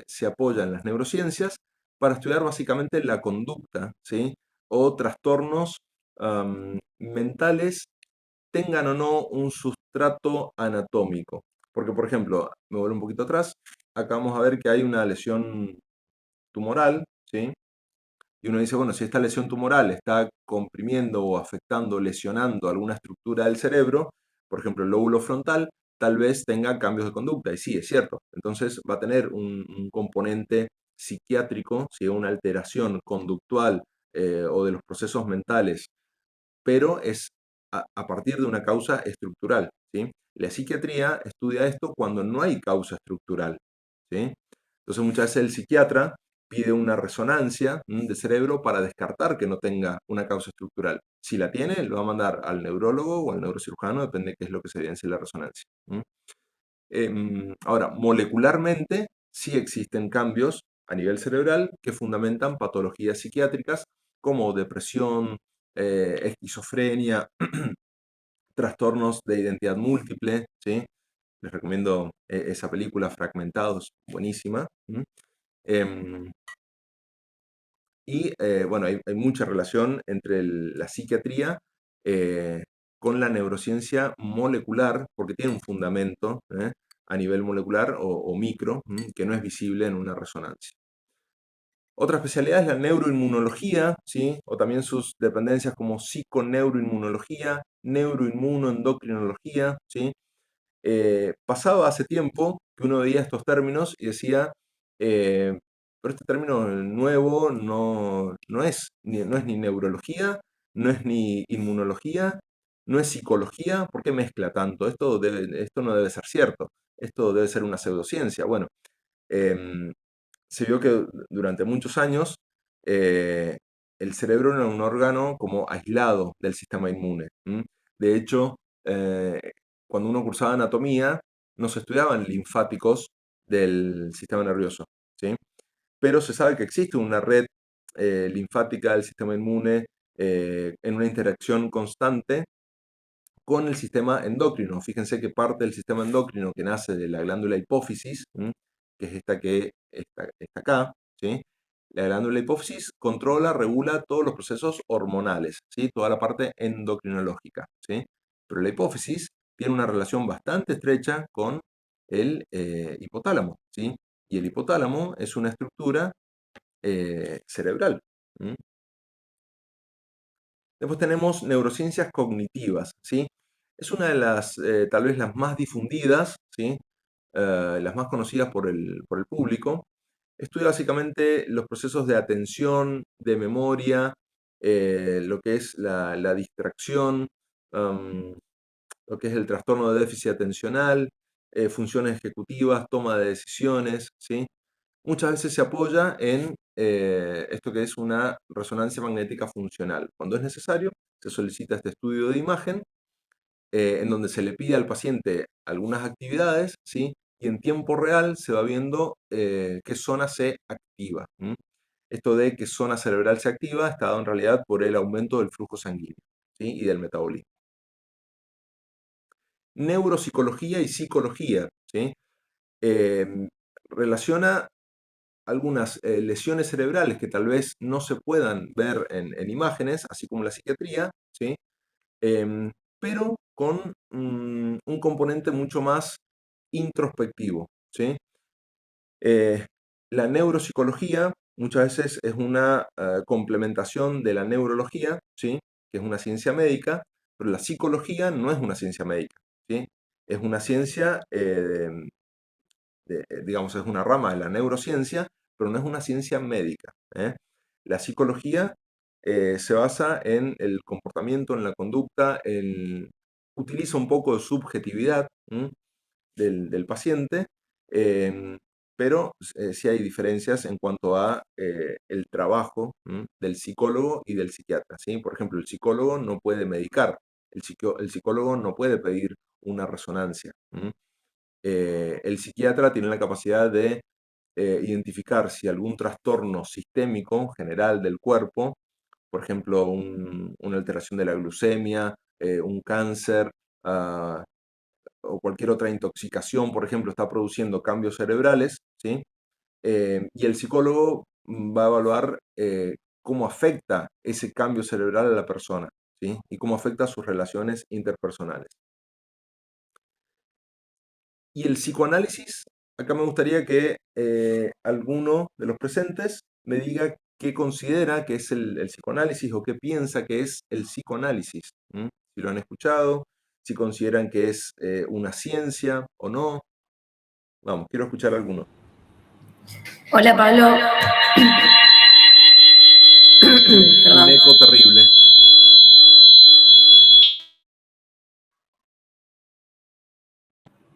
se apoya en las neurociencias para estudiar básicamente la conducta, ¿sí? O trastornos mentales, tengan o no un sustrato anatómico. Porque, por ejemplo, me vuelvo un poquito atrás, acá vamos a ver que hay una lesión tumoral, ¿sí? Y uno dice, bueno, si esta lesión tumoral está comprimiendo o afectando, lesionando alguna estructura del cerebro, por ejemplo, el lóbulo frontal, tal vez tenga cambios de conducta. Y sí, es cierto. Entonces va a tener un componente psiquiátrico, ¿sí? Una alteración conductual o de los procesos mentales, pero es a partir de una causa estructural, ¿sí? La psiquiatría estudia esto cuando no hay causa estructural, ¿sí? Entonces muchas veces el psiquiatra pide una resonancia de cerebro para descartar que no tenga una causa estructural. Si la tiene, lo va a mandar al neurólogo o al neurocirujano, depende de qué es lo que se evidencia en la resonancia. Ahora, molecularmente, sí existen cambios a nivel cerebral que fundamentan patologías psiquiátricas como depresión, esquizofrenia, trastornos de identidad múltiple, ¿sí? Les recomiendo esa película, Fragmentados, buenísima. Em, bueno, hay mucha relación entre la psiquiatría con la neurociencia molecular, porque tiene un fundamento a nivel molecular o micro, que no es visible en una resonancia. Otra especialidad es la neuroinmunología, ¿sí? O también sus dependencias como psiconeuroinmunología, neuroinmunoendocrinología, ¿sí? Pasaba hace tiempo que uno veía estos términos y decía, pero este término nuevo no es ni neurología, no es ni inmunología, no es psicología. ¿Por qué mezcla tanto? Esto no debe ser cierto, esto debe ser una pseudociencia. Bueno, em, se vio que durante muchos años eh, el cerebro era un órgano como aislado del sistema inmune. De hecho, cuando uno cursaba anatomía, no se estudiaban linfáticos del sistema nervioso, ¿sí? Pero se sabe que existe una red linfática del sistema inmune en una interacción constante con el sistema endocrino. Fíjense que parte del sistema endocrino que nace de la glándula hipófisis, que es esta que está acá, ¿sí? La glándula hipófisis controla, regula todos los procesos hormonales, ¿sí? Toda la parte endocrinológica, ¿sí? Pero la hipófisis tiene una relación bastante estrecha con el hipotálamo, ¿sí? Y el hipotálamo es una estructura cerebral. Después tenemos neurociencias cognitivas, ¿sí? Es una de las, tal vez las más difundidas, ¿sí? Las más conocidas por el público. Estudia básicamente los procesos de atención, de memoria, lo que es la distracción, lo que es el trastorno de déficit atencional, funciones ejecutivas, toma de decisiones, ¿sí? Muchas veces se apoya en esto que es una resonancia magnética funcional. Cuando es necesario, se solicita este estudio de imagen en donde se le pide al paciente algunas actividades, ¿sí? Y en tiempo real se va viendo qué zona se activa. Esto de qué zona cerebral se activa está dado en realidad por el aumento del flujo sanguíneo, ¿sí? Y del metabolismo. Neuropsicología y psicología, ¿sí? Relaciona algunas lesiones cerebrales que tal vez no se puedan ver en imágenes, así como la psiquiatría, ¿sí? Pero con un componente mucho más introspectivo, ¿sí? La neuropsicología muchas veces es una complementación de la neurología, ¿sí? Que es una ciencia médica, pero la psicología no es una ciencia médica, ¿sí? Es una ciencia digamos, es una rama de la neurociencia, pero no es una ciencia médica. La psicología se basa en el comportamiento, en la conducta, utiliza un poco de subjetividad del paciente, pero sí hay diferencias en cuanto a el trabajo del psicólogo y del psiquiatra, ¿sí? Por ejemplo, el psicólogo no puede medicar, el psicólogo no puede pedir una resonancia. El psiquiatra tiene la capacidad de identificar si algún trastorno sistémico general del cuerpo, por ejemplo, una alteración de la glucemia, un cáncer, ah, o cualquier otra intoxicación, por ejemplo, está produciendo cambios cerebrales, ¿sí? Y el psicólogo va a evaluar cómo afecta ese cambio cerebral a la persona, ¿sí? Y cómo afecta sus relaciones interpersonales. Y el psicoanálisis, acá me gustaría que alguno de los presentes me diga qué considera que es el psicoanálisis o qué piensa que es el psicoanálisis. Si lo han escuchado, si consideran que es una ciencia o no. Vamos, quiero escuchar alguno. Hola Pablo. Un eco terrible.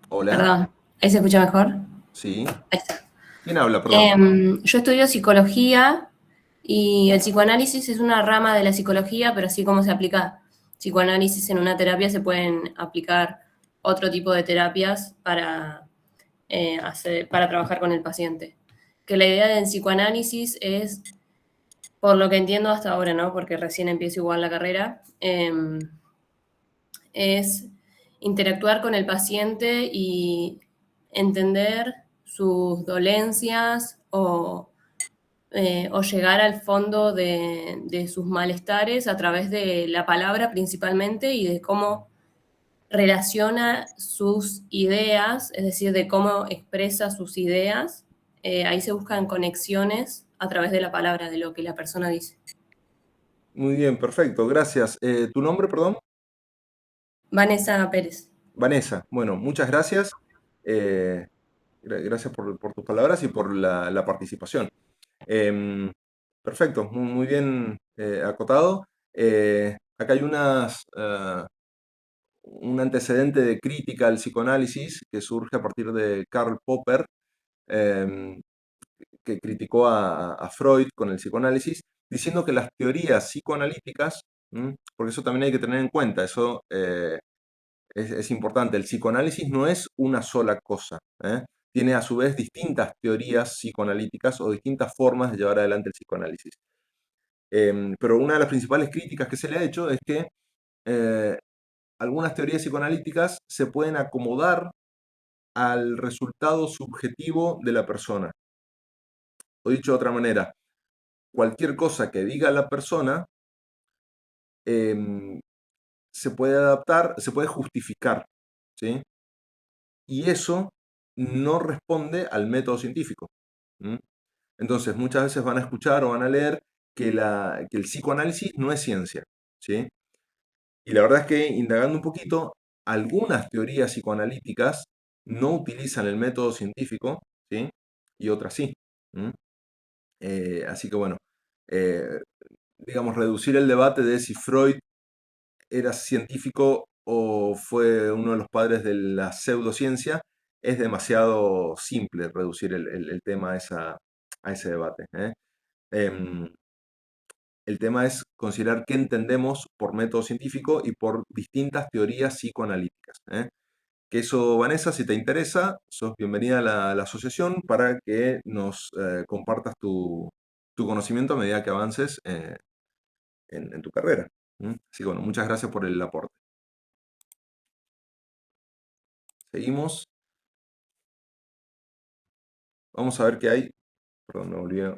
Hola. Perdón, ¿ahí se escucha mejor? Sí. Ahí está. ¿Quién habla? Perdón. Yo estudio psicología y el psicoanálisis es una rama de la psicología, pero así como se aplica psicoanálisis en una terapia, se pueden aplicar otro tipo de terapias para trabajar con el paciente. Que la idea del psicoanálisis es, por lo que entiendo hasta ahora, ¿no? Porque recién empiezo igual la carrera, es interactuar con el paciente y entender sus dolencias o llegar al fondo de sus malestares a través de la palabra principalmente y de cómo relaciona sus ideas, es decir, de cómo expresa sus ideas. Ahí se buscan conexiones a través de la palabra, de lo que la persona dice. Muy bien, perfecto, gracias. ¿Tu nombre, perdón? Vanessa Pérez. Vanessa. Bueno, muchas gracias. Gracias por tus palabras y por la participación. Perfecto, muy bien acotado. Acá hay un antecedente de crítica al psicoanálisis que surge a partir de Karl Popper, em, que criticó a Freud con el psicoanálisis, diciendo que las teorías psicoanalíticas, porque eso también hay que tener en cuenta, eso es importante, el psicoanálisis no es una sola cosa, tiene a su vez distintas teorías psicoanalíticas o distintas formas de llevar adelante el psicoanálisis. Pero una de las principales críticas que se le ha hecho es que algunas teorías psicoanalíticas se pueden acomodar al resultado subjetivo de la persona. O dicho de otra manera, cualquier cosa que diga la persona se puede adaptar, se puede justificar, ¿sí? Y eso no responde al método científico. Entonces, muchas veces van a escuchar o van a leer que el psicoanálisis no es ciencia, ¿sí? Y la verdad es que, indagando un poquito, algunas teorías psicoanalíticas no utilizan el método científico, ¿sí? Y otras sí. Así que bueno, eh, digamos, reducir el debate de si Freud era científico o fue uno de los padres de la pseudociencia es demasiado simple reducir el tema a ese debate. Em, el tema es considerar qué entendemos por método científico y por distintas teorías psicoanalíticas. Que eso, Vanessa, si te interesa, sos bienvenida a la asociación para que nos compartas tu conocimiento a medida que avances en tu carrera. Así que bueno, muchas gracias por el aporte. Seguimos. Vamos a ver qué hay. Perdón, me volví a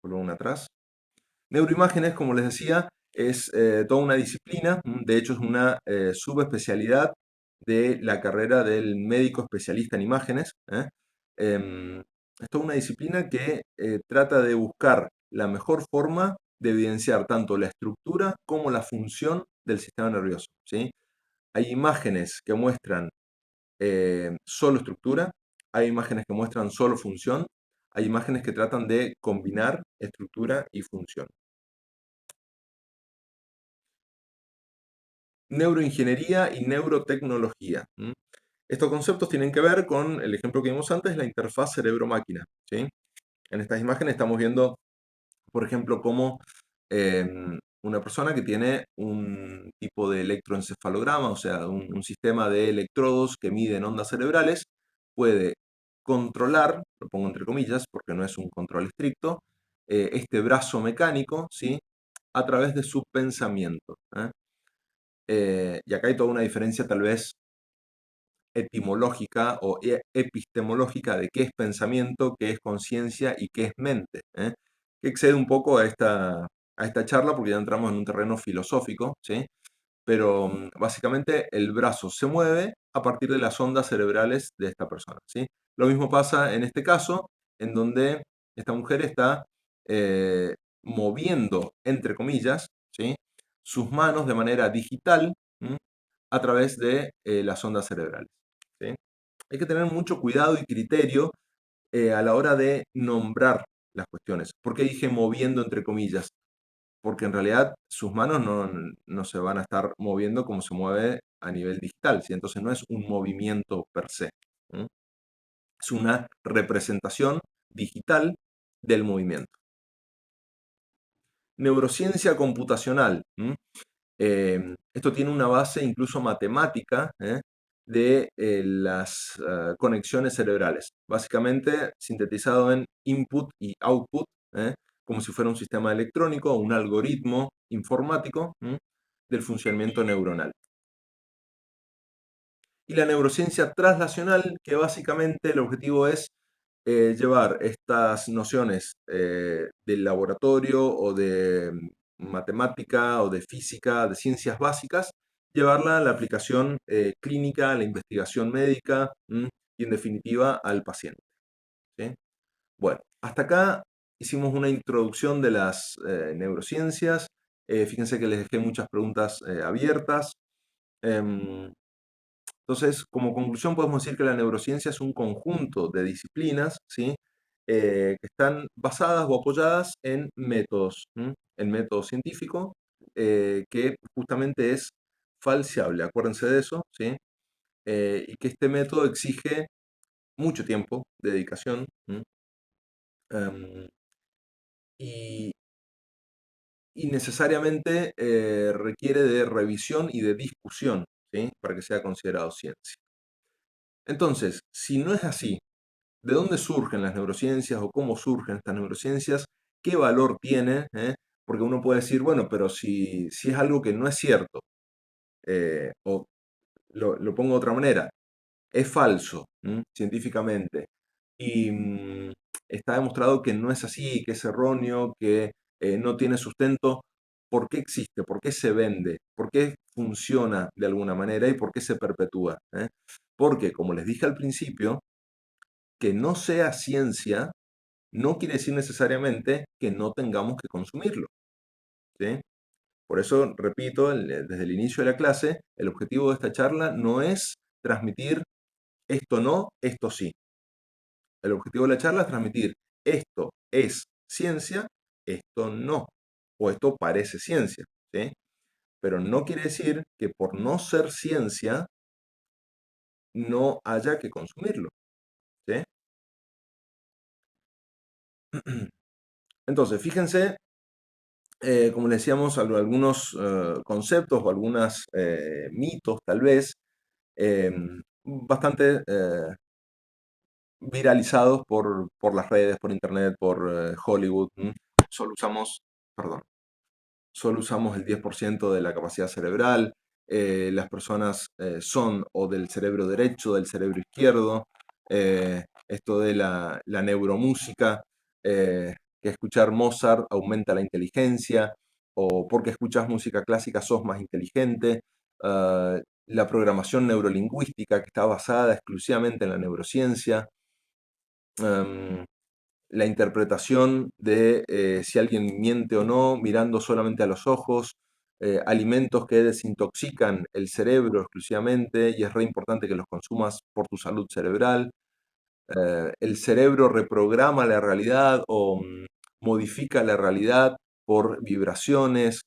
volver una atrás. Neuroimágenes, como les decía, es toda una disciplina. De hecho, es una subespecialidad de la carrera del médico especialista en imágenes. Es toda una disciplina que trata de buscar la mejor forma de evidenciar tanto la estructura como la función del sistema nervioso, ¿sí? Hay imágenes que muestran solo estructura, hay imágenes que muestran solo función, hay imágenes que tratan de combinar estructura y función. Neuroingeniería y neurotecnología. Estos conceptos tienen que ver con el ejemplo que vimos antes, la interfaz cerebro-máquina, ¿sí? En estas imágenes estamos viendo, por ejemplo, cómo una persona que tiene un tipo de electroencefalograma, o sea, un sistema de electrodos que miden ondas cerebrales, puede controlar, lo pongo entre comillas porque no es un control estricto, este brazo mecánico, ¿sí? A través de su pensamiento. Y acá hay toda una diferencia tal vez etimológica o epistemológica de qué es pensamiento, qué es conciencia y qué es mente, que excede un poco a esta charla porque ya entramos en un terreno filosófico, ¿sí? Pero básicamente el brazo se mueve a partir de las ondas cerebrales de esta persona, ¿sí? Lo mismo pasa en este caso, en donde esta mujer está moviendo, entre comillas, ¿sí? Sus manos de manera digital, a través de las ondas cerebrales, ¿sí? Hay que tener mucho cuidado y criterio a la hora de nombrar las cuestiones. ¿Por qué dije moviendo entre comillas? Porque en realidad sus manos no se van a estar moviendo como se mueve a nivel digital, ¿sí? Entonces no es un movimiento per se. Es una representación digital del movimiento. Neurociencia computacional. Esto tiene una base incluso matemática de las conexiones cerebrales. Básicamente sintetizado en input y output, como si fuera un sistema electrónico o un algoritmo informático del funcionamiento neuronal. Y la neurociencia translacional, que básicamente el objetivo es llevar estas nociones del laboratorio o de matemática o de física, de ciencias básicas, llevarla a la aplicación clínica, a la investigación médica y en definitiva al paciente, ¿sí? Bueno, hasta acá hicimos una introducción de las neurociencias. Fíjense que les dejé muchas preguntas abiertas. Em, entonces, como conclusión podemos decir que la neurociencia es un conjunto de disciplinas, ¿sí? Que están basadas o apoyadas en métodos, el método científico, que justamente es falseable, acuérdense de eso, ¿sí? Y que este método exige mucho tiempo, dedicación, em, y, y necesariamente requiere de revisión y de discusión, ¿sí? Para que sea considerado ciencia. Entonces, si no es así, ¿de dónde surgen las neurociencias o cómo surgen estas neurociencias? ¿Qué valor tiene? Porque uno puede decir, bueno, pero si es algo que no es cierto, o lo pongo de otra manera, es falso científicamente y está demostrado que no es así, que es erróneo, que no tiene sustento, ¿por qué existe? ¿Por qué se vende? ¿Por qué funciona de alguna manera y por qué se perpetúa? Porque, como les dije al principio, que no sea ciencia no quiere decir necesariamente que no tengamos que consumirlo, ¿sí? Por eso, repito, desde el inicio de la clase, el objetivo de esta charla no es transmitir esto no, esto sí. El objetivo de la charla es transmitir esto es ciencia, esto no, o esto parece ciencia, ¿sí? Pero no quiere decir que por no ser ciencia no haya que consumirlo, ¿sí? Entonces, fíjense, como les decíamos, algunos conceptos o algunos mitos, tal vez, bastante viralizados por las redes, por internet, por Hollywood. Solo usamos, perdón, solo usamos el 10% de la capacidad cerebral. Las personas son o del cerebro derecho o del cerebro izquierdo. Esto de la neuromúsica, que escuchar Mozart aumenta la inteligencia, o porque escuchas música clásica sos más inteligente. La programación neurolingüística, que está basada exclusivamente en la neurociencia. La interpretación de si alguien miente o no, mirando solamente a los ojos, alimentos que desintoxican el cerebro exclusivamente y es re importante que los consumas por tu salud cerebral. El cerebro reprograma la realidad o modifica la realidad por vibraciones.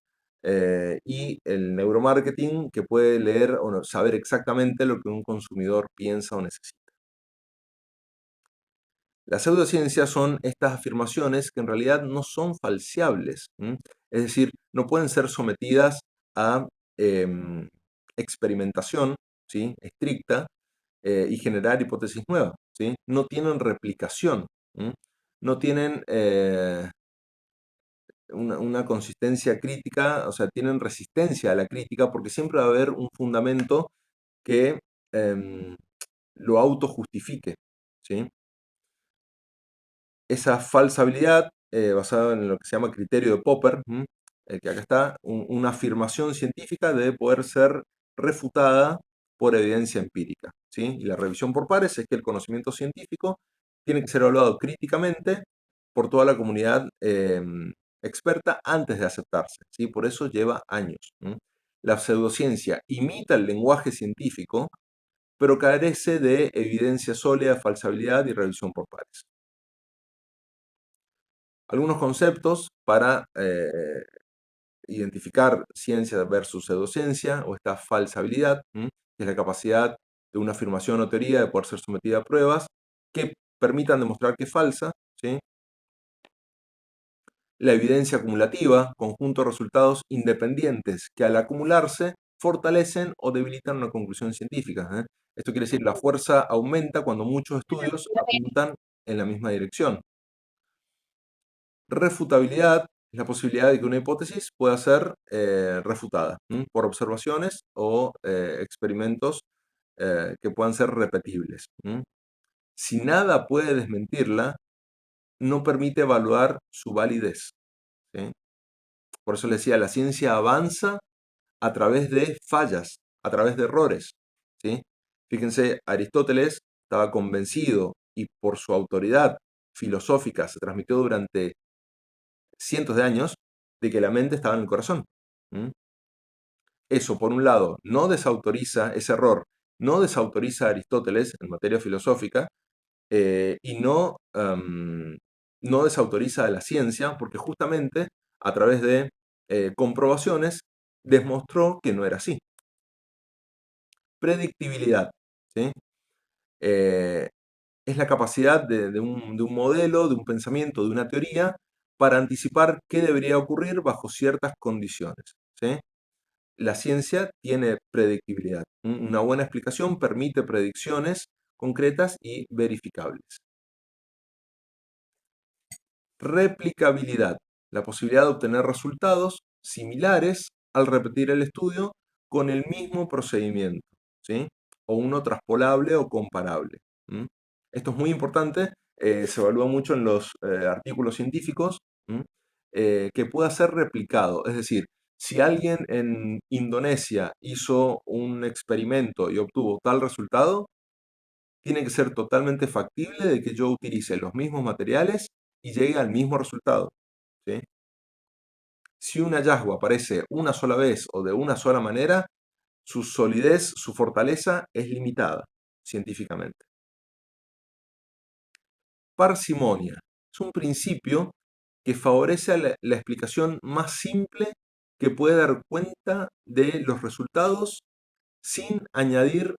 y el neuromarketing, que puede leer o saber exactamente lo que un consumidor piensa o necesita. Las pseudociencias son estas afirmaciones que en realidad no son falseables, es decir, no pueden ser sometidas a experimentación, ¿sí?, estricta, y generar hipótesis nuevas, ¿sí? No tienen replicación, no tienen una consistencia crítica, o sea, tienen resistencia a la crítica porque siempre va a haber un fundamento que lo autojustifique, ¿sí? Esa falsabilidad, basada en lo que se llama criterio de Popper, que acá está, una afirmación científica debe poder ser refutada por evidencia empírica, ¿sí? Y la revisión por pares es que el conocimiento científico tiene que ser evaluado críticamente por toda la comunidad experta antes de aceptarse, ¿sí? Por eso lleva años. La pseudociencia imita el lenguaje científico, pero carece de evidencia sólida, falsabilidad y revisión por pares. Algunos conceptos para identificar ciencia versus pseudociencia o esta falsabilidad, que es la capacidad de una afirmación o teoría de poder ser sometida a pruebas que permitan demostrar que es falsa, ¿sí? La evidencia acumulativa, conjunto de resultados independientes que al acumularse fortalecen o debilitan una conclusión científica. Esto quiere decir la fuerza aumenta cuando muchos estudios apuntan en la misma dirección. Refutabilidad es la posibilidad de que una hipótesis pueda ser refutada por observaciones o experimentos que puedan ser repetibles. Si nada puede desmentirla, no permite evaluar su validez, ¿sí? Por eso le decía, la ciencia avanza a través de fallas, a través de errores, ¿sí? Fíjense, Aristóteles estaba convencido y por su autoridad filosófica se transmitió durante cientos de años de que la mente estaba en el corazón. Eso, por un lado, no desautoriza ese error, no desautoriza a Aristóteles en materia filosófica y no desautoriza a la ciencia porque justamente a través de comprobaciones demostró que no era así. Predictibilidad, ¿sí? Es la capacidad de un modelo, de un pensamiento, de una teoría, para anticipar qué debería ocurrir bajo ciertas condiciones, ¿sí? La ciencia tiene predictibilidad. Una buena explicación permite predicciones concretas y verificables. Replicabilidad, la posibilidad de obtener resultados similares al repetir el estudio con el mismo procedimiento, ¿sí? O uno traspolable o comparable. Esto es muy importante, se evalúa mucho en los artículos científicos, que pueda ser replicado. Es decir, si alguien en Indonesia hizo un experimento y obtuvo tal resultado, tiene que ser totalmente factible de que yo utilice los mismos materiales y llegue al mismo resultado, ¿sí? Si un hallazgo aparece una sola vez o de una sola manera, su solidez, su fortaleza es limitada científicamente. Parsimonia es un principio que favorece a la explicación más simple que puede dar cuenta de los resultados sin añadir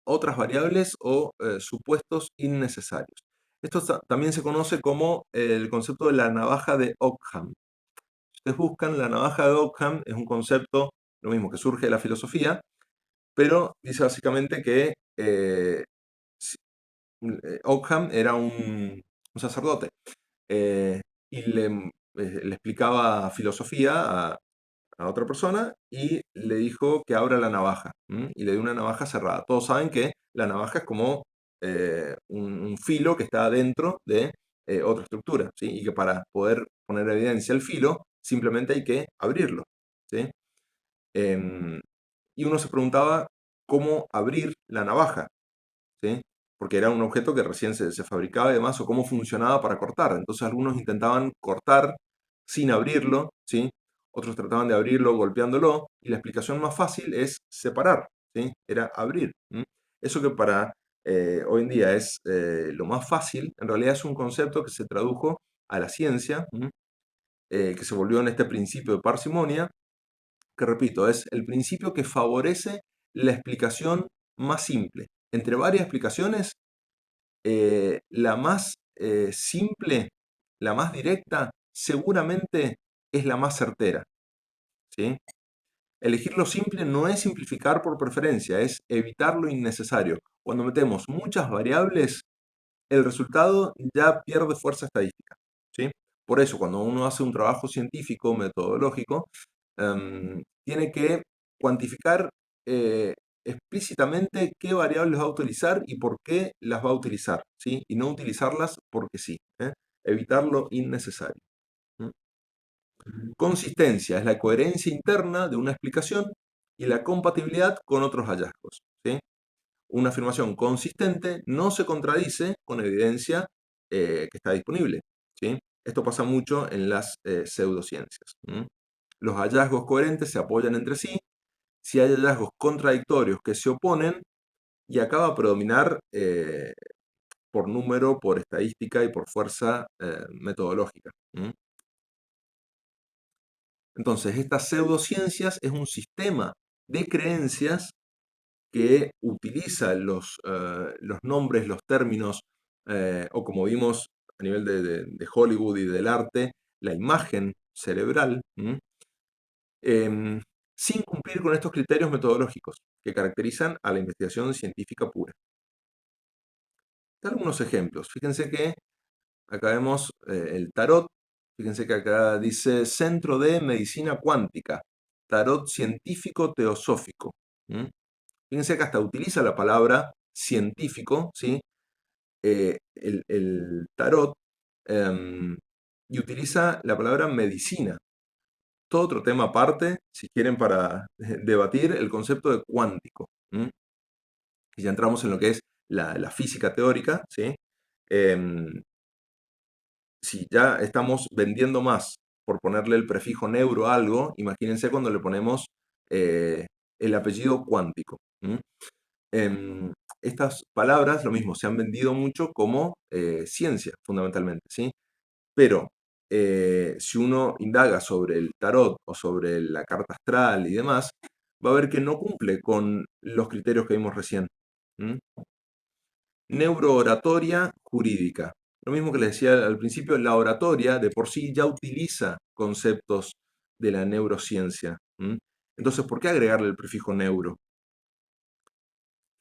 otras variables o supuestos innecesarios. Esto también se conoce como el concepto de la navaja de Ockham. Si ustedes buscan, la navaja de Ockham es un concepto, lo mismo que surge de la filosofía, pero dice básicamente que Ockham era un sacerdote y le explicaba filosofía a otra persona y le dijo que abra la navaja y le dio una navaja cerrada. Todos saben que la navaja es como un filo que está dentro de otra estructura, ¿sí? Y que para poder poner en evidencia el filo simplemente hay que abrirlo, ¿sí? Y uno se preguntaba cómo abrir la navaja, ¿sí? Porque era un objeto que recién se fabricaba y demás, o cómo funcionaba para cortar. Entonces algunos intentaban cortar sin abrirlo, ¿sí? Otros trataban de abrirlo golpeándolo, y la explicación más fácil es separar, ¿sí? Era abrir. Eso que para hoy en día es lo más fácil, en realidad es un concepto que se tradujo a la ciencia que se volvió en este principio de parsimonia, que repito, es el principio que favorece la explicación más simple. Entre varias explicaciones, la más simple, la más directa, seguramente es la más certera, ¿sí? Elegir lo simple no es simplificar por preferencia, es evitar lo innecesario. Cuando metemos muchas variables, el resultado ya pierde fuerza estadística, ¿sí? Por eso, cuando uno hace un trabajo científico, metodológico, tiene que cuantificar explícitamente qué variables va a utilizar y por qué las va a utilizar, ¿sí? Y no utilizarlas porque sí, ¿eh? Evitar lo innecesario. Consistencia es la coherencia interna de una explicación y la compatibilidad con otros hallazgos, ¿sí? Una afirmación consistente no se contradice con evidencia que está disponible, ¿sí? Esto pasa mucho en las pseudociencias. Los hallazgos coherentes se apoyan entre sí. Si hay hallazgos contradictorios que se oponen, y acaba a predominar por número, por estadística y por fuerza metodológica. Entonces, estas pseudociencias es un sistema de creencias que utiliza los nombres, los términos, o como vimos a nivel de Hollywood y del arte, la imagen cerebral, sin cumplir con estos criterios metodológicos que caracterizan a la investigación científica pura. Dar algunos ejemplos. Fíjense que acá vemos el tarot. Fíjense que acá dice Centro de Medicina Cuántica, tarot científico teosófico. Fíjense que hasta utiliza la palabra científico, ¿sí? El tarot, y utiliza la palabra medicina. Todo otro tema aparte, si quieren, para debatir el concepto de cuántico. Y ya entramos en lo que es la física teórica, ¿sí? Si ya estamos vendiendo más por ponerle el prefijo neuro a algo, imagínense cuando le ponemos el apellido cuántico. Estas palabras, lo mismo, se han vendido mucho como ciencia, fundamentalmente, ¿sí? Pero si uno indaga sobre el tarot o sobre la carta astral y demás, va a ver que no cumple con los criterios que vimos recién. Neurooratoria jurídica. Lo mismo que les decía al principio, la oratoria de por sí ya utiliza conceptos de la neurociencia. Entonces, ¿por qué agregarle el prefijo neuro?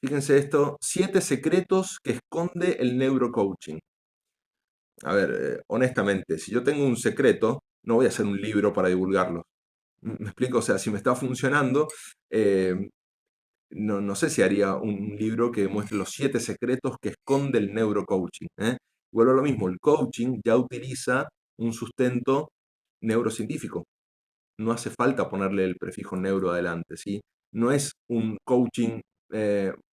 Fíjense esto, 7 secretos que esconde el neurocoaching. A ver, honestamente, si yo tengo un secreto, no voy a hacer un libro para divulgarlo. ¿Me explico? O sea, si me está funcionando, no sé si haría un libro que muestre los 7 secretos que esconde el neurocoaching. Vuelvo a lo mismo, el coaching ya utiliza un sustento neurocientífico. No hace falta ponerle el prefijo neuro adelante, ¿sí? No es un coaching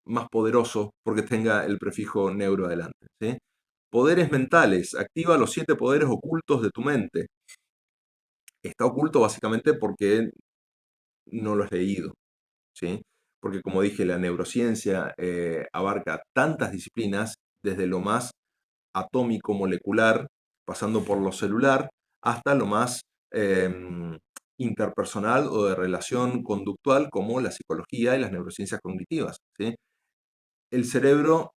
más poderoso porque tenga el prefijo neuro adelante, ¿sí? Poderes mentales. Activa los 7 poderes ocultos de tu mente. Está oculto básicamente porque no lo has leído, ¿sí? Porque como dije, la neurociencia abarca tantas disciplinas, desde lo más atómico molecular, pasando por lo celular, hasta lo más interpersonal o de relación conductual, como la psicología y las neurociencias cognitivas, ¿sí? El cerebro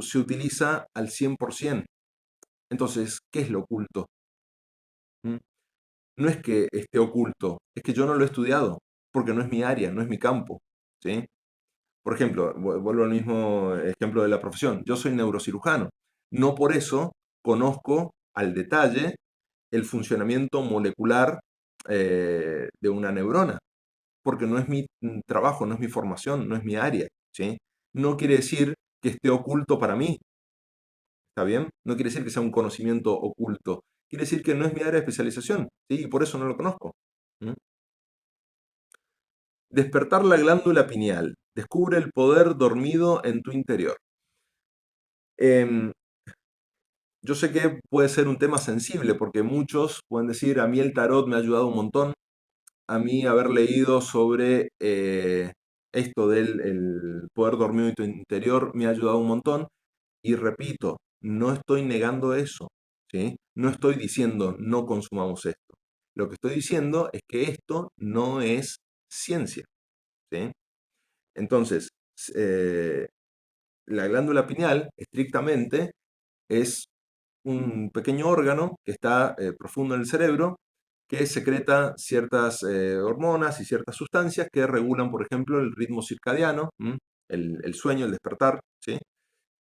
se utiliza al 100%. Entonces, ¿qué es lo oculto? No es que esté oculto, es que yo no lo he estudiado, porque no es mi área, no es mi campo, ¿sí? Por ejemplo, vuelvo al mismo ejemplo de la profesión. Yo soy neurocirujano. No por eso conozco al detalle el funcionamiento molecular de una neurona, porque no es mi trabajo, no es mi formación, no es mi área, ¿sí? No quiere decir que esté oculto para mí, ¿está bien? No quiere decir que sea un conocimiento oculto. Quiere decir que no es mi área de especialización, ¿sí? Y por eso no lo conozco. Despertar la glándula pineal. Descubre el poder dormido en tu interior. Yo sé que puede ser un tema sensible porque muchos pueden decir, a mí el tarot me ha ayudado un montón, a mí haber leído sobre esto del el poder dormido en tu interior me ha ayudado un montón. Y repito, no estoy negando eso, ¿sí? No estoy diciendo no consumamos esto. lo que estoy diciendo es que esto no es ciencia, ¿sí? Entonces, la glándula pineal, estrictamente, es un pequeño órgano que está profundo en el cerebro, que secreta ciertas hormonas y ciertas sustancias que regulan, por ejemplo, el ritmo circadiano, el sueño, el despertar, ¿sí?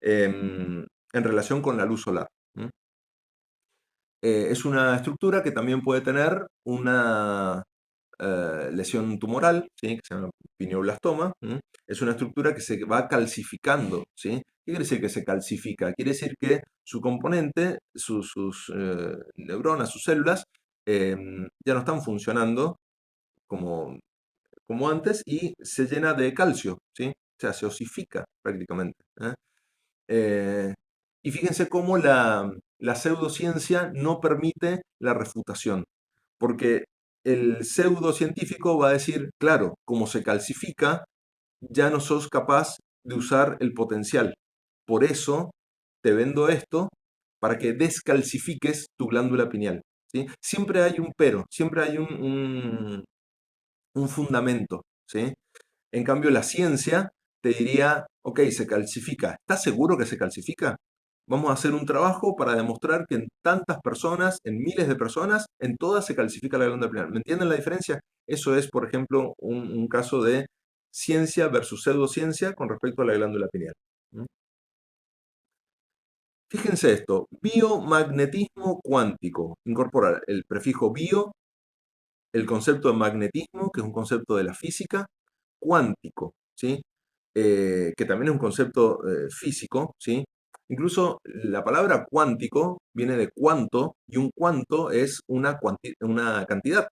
En relación con la luz solar. Es una estructura que también puede tener una lesión tumoral, ¿sí? Que se llama pineoblastoma. Es una estructura que se va calcificando, ¿sí? ¿Qué quiere decir que se calcifica? Quiere decir que su componente, sus neuronas, sus células, ya no están funcionando como, como antes y se llena de calcio, ¿sí? O sea, se osifica prácticamente. Eh, y fíjense cómo la pseudociencia no permite la refutación, porque el pseudocientífico va a decir, claro, como se calcifica, ya no sos capaz de usar el potencial. Por eso te vendo esto para que descalcifiques tu glándula pineal, ¿sí? Siempre hay un pero, siempre hay un fundamento, ¿sí? En cambio, la ciencia te diría, ok, se calcifica. ¿Estás seguro que se calcifica? Vamos a hacer un trabajo para demostrar que en tantas personas, en miles de personas, en todas se calcifica la glándula pineal. ¿Me entienden la diferencia? Eso es, por ejemplo, un caso de ciencia versus pseudociencia con respecto a la glándula pineal. Fíjense esto, biomagnetismo cuántico. Incorpora el prefijo bio, el concepto de magnetismo, que es un concepto de la física, cuántico, ¿sí? Que también es un concepto físico, ¿sí? Incluso la palabra cuántico viene de cuánto, y un cuánto es una cantidad.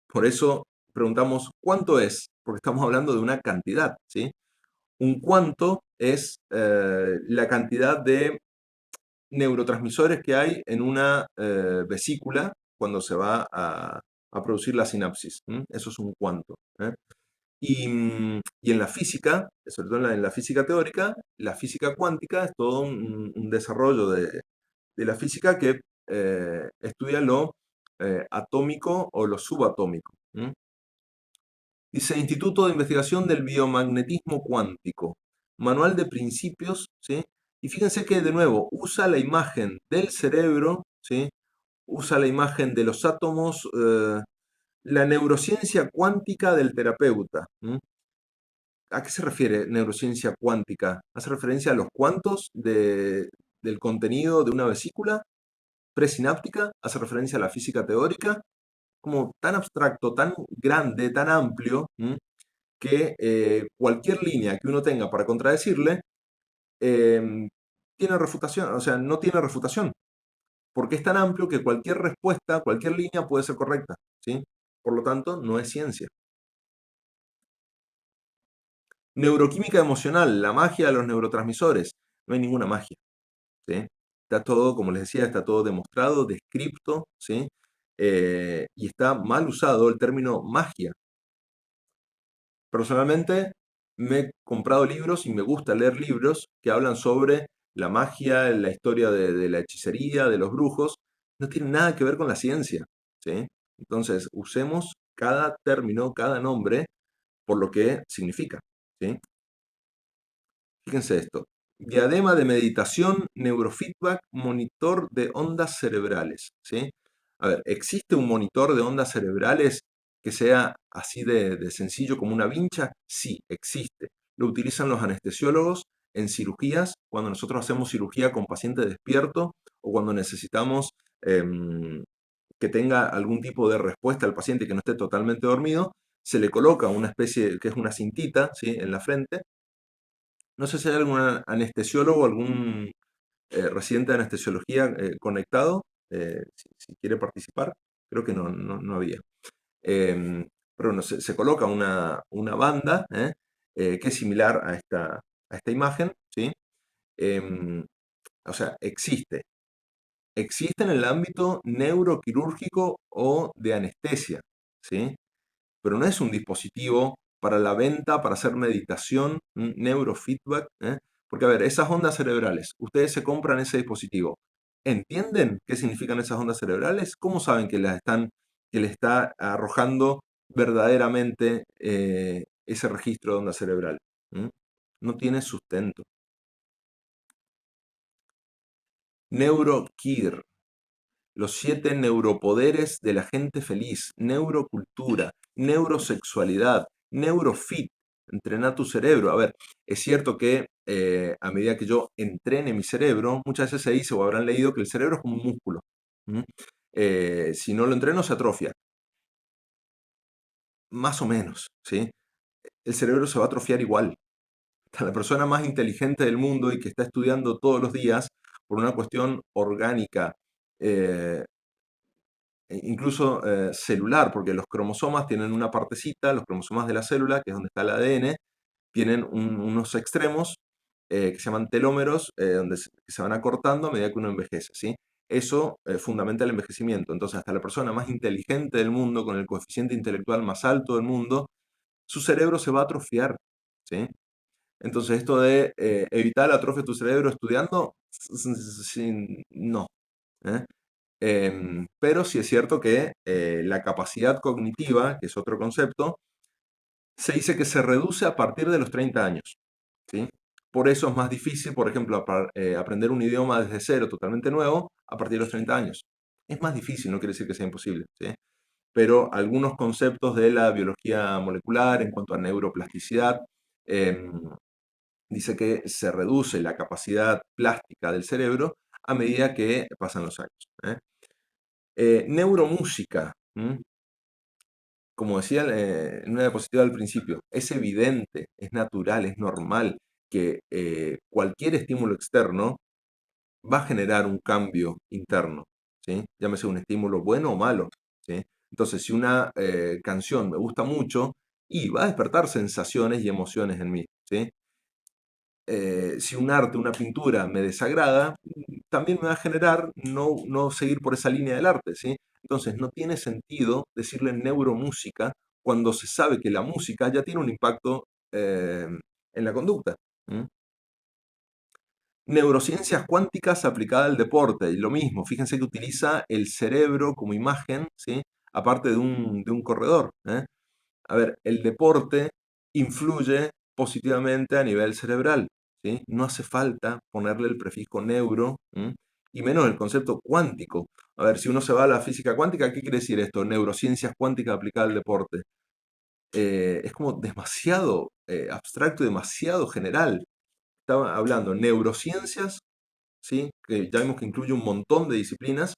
Por eso preguntamos, ¿cuánto es? Porque estamos hablando de una cantidad, ¿sí? Un cuánto es la cantidad de neurotransmisores que hay en una vesícula cuando se va a producir la sinapsis. Eso es un cuánto. Y en la física, sobre todo en la física teórica, la física cuántica es todo un desarrollo de la física que estudia lo atómico o lo subatómico. Dice Instituto de Investigación del Biomagnetismo Cuántico, Manual de Principios, ¿sí? Y fíjense que de nuevo usa la imagen del cerebro, ¿sí? Usa la imagen de los átomos, la neurociencia cuántica del terapeuta. ¿A qué se refiere neurociencia cuántica? ¿Hace referencia a los cuantos del contenido de una vesícula presináptica? ¿Hace referencia a la física teórica? Como tan abstracto, tan grande, tan amplio, que cualquier línea que uno tenga para contradecirle tiene refutación, o sea, no tiene refutación, porque es tan amplio que cualquier respuesta, cualquier línea puede ser correcta, ¿sí? Por lo tanto, no es ciencia. Neuroquímica emocional, la magia de los neurotransmisores. No hay ninguna magia, ¿sí? Está todo, como les decía, está todo demostrado, descripto, ¿sí? Y está mal usado el término magia. Personalmente, me he comprado libros y me gusta leer libros que hablan sobre la magia, la historia de la hechicería, de los brujos. No tiene nada que ver con la ciencia, ¿sí? Entonces, usemos cada término, cada nombre, por lo que significa, ¿sí? Fíjense esto. Diadema de meditación, neurofeedback, monitor de ondas cerebrales, ¿sí? A ver, ¿existe un monitor de ondas cerebrales que sea así de sencillo como una vincha? Sí, existe. Lo utilizan los anestesiólogos en cirugías, cuando nosotros hacemos cirugía con paciente despierto o cuando necesitamos que tenga algún tipo de respuesta al paciente que no esté totalmente dormido, se le coloca una especie, que es una cintita, ¿sí? En la frente. No sé si hay algún anestesiólogo, algún residente de anestesiología conectado, si quiere participar. Creo que no había. Pero bueno, se coloca una banda que es similar a esta imagen, ¿sí? O sea, existe. Existe en el ámbito neuroquirúrgico o de anestesia, ¿sí? Pero no es un dispositivo para la venta, para hacer meditación, neurofeedback, porque a ver, esas ondas cerebrales, ustedes se compran ese dispositivo, ¿entienden qué significan esas ondas cerebrales? ¿Cómo saben que las están que le está arrojando verdaderamente ese registro de onda cerebral. No tiene sustento. NeuroKir, los 7 neuropoderes de la gente feliz, neurocultura, neurosexualidad, neurofit, entrenar tu cerebro. A ver, es cierto que a medida que yo entrene mi cerebro, muchas veces se dice o habrán leído que el cerebro es como un músculo. Si no lo entreno, se atrofia. Más o menos, ¿sí? El cerebro se va a atrofiar igual. La persona más inteligente del mundo y que está estudiando todos los días por una cuestión orgánica, incluso celular, porque los cromosomas tienen una partecita, los cromosomas de la célula, que es donde está el ADN, tienen unos extremos que se llaman telómeros, que se van acortando a medida que uno envejece, ¿sí? Eso fundamenta el envejecimiento. Entonces, hasta la persona más inteligente del mundo, con el coeficiente intelectual más alto del mundo, su cerebro se va a atrofiar, ¿sí? Entonces, esto de evitar la atrofia de tu cerebro estudiando, no. Pero sí es cierto que la capacidad cognitiva, que es otro concepto, se dice que se reduce a partir de los 30 años, ¿sí? Por eso es más difícil, por ejemplo, aprender un idioma desde cero, totalmente nuevo, a partir de los 30 años. Es más difícil, no quiere decir que sea imposible, ¿sí? Pero algunos conceptos de la biología molecular en cuanto a neuroplasticidad, dice que se reduce la capacidad plástica del cerebro a medida que pasan los años. Neuromúsica, como decía en una diapositiva al principio, es evidente, es natural, es normal que cualquier estímulo externo va a generar un cambio interno, ¿sí? Llámese un estímulo bueno o malo, ¿sí? Entonces, si una canción me gusta mucho, y va a despertar sensaciones y emociones en mí, ¿sí? Si un arte, una pintura me desagrada, también me va a generar no seguir por esa línea del arte, ¿sí? Entonces, no tiene sentido decirle neuromúsica cuando se sabe que la música ya tiene un impacto en la conducta. Neurociencias cuánticas aplicadas al deporte, y lo mismo, fíjense que utiliza el cerebro como imagen, ¿sí? Aparte de un corredor. A ver, el deporte influye positivamente a nivel cerebral, ¿sí? No hace falta ponerle el prefijo neuro, y menos el concepto cuántico. A ver, si uno se va a la física cuántica, ¿qué quiere decir esto? Neurociencias cuánticas aplicadas al deporte. Es como demasiado abstracto y demasiado general. Estaba hablando neurociencias, ¿sí? Que ya vimos que incluye un montón de disciplinas,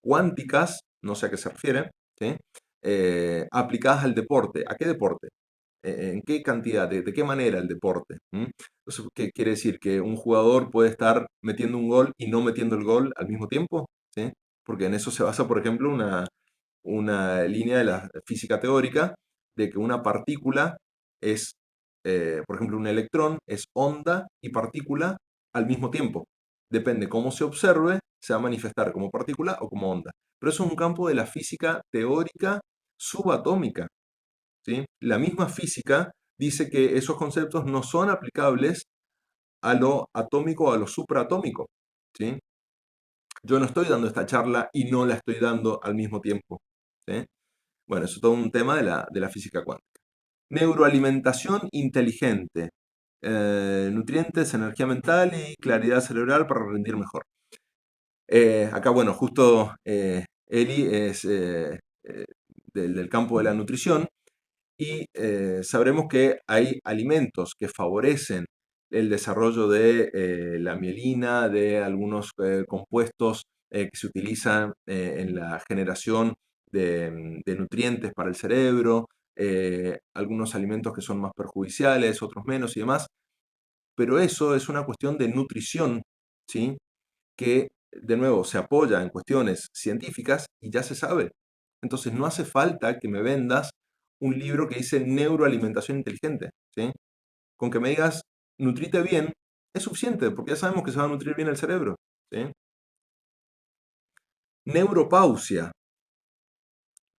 cuánticas, no sé a qué se refiere, ¿sí? Aplicadas al deporte. ¿A qué deporte? ¿En qué cantidad? ¿De qué manera el deporte? Entonces, ¿qué quiere decir? ¿Que un jugador puede estar metiendo un gol y no metiendo el gol al mismo tiempo? ¿Sí? Porque en eso se basa, por ejemplo, una línea de la física teórica de que una partícula es, por ejemplo, un electrón es onda y partícula al mismo tiempo. Depende cómo se observe, se va a manifestar como partícula o como onda. Pero eso es un campo de la física teórica subatómica, ¿sí? La misma física dice que esos conceptos no son aplicables a lo atómico o a lo supraatómico, ¿sí? Yo no estoy dando esta charla y no la estoy dando al mismo tiempo, ¿sí? Bueno, eso es todo un tema de la física cuántica. Neuroalimentación inteligente. Nutrientes, energía mental y claridad cerebral para rendir mejor. Acá, bueno, justo Eli es del campo de la nutrición y sabremos que hay alimentos que favorecen el desarrollo de la mielina, de algunos compuestos que se utilizan en la generación de nutrientes para el cerebro, algunos alimentos que son más perjudiciales, otros menos y demás, pero eso es una cuestión de nutrición, ¿sí? Que, de nuevo, se apoya en cuestiones científicas y ya se sabe. Entonces, no hace falta que me vendas un libro que dice neuroalimentación inteligente, ¿sí? Con que me digas, nutrite bien, es suficiente, porque ya sabemos que se va a nutrir bien el cerebro, ¿sí? Neuropausia,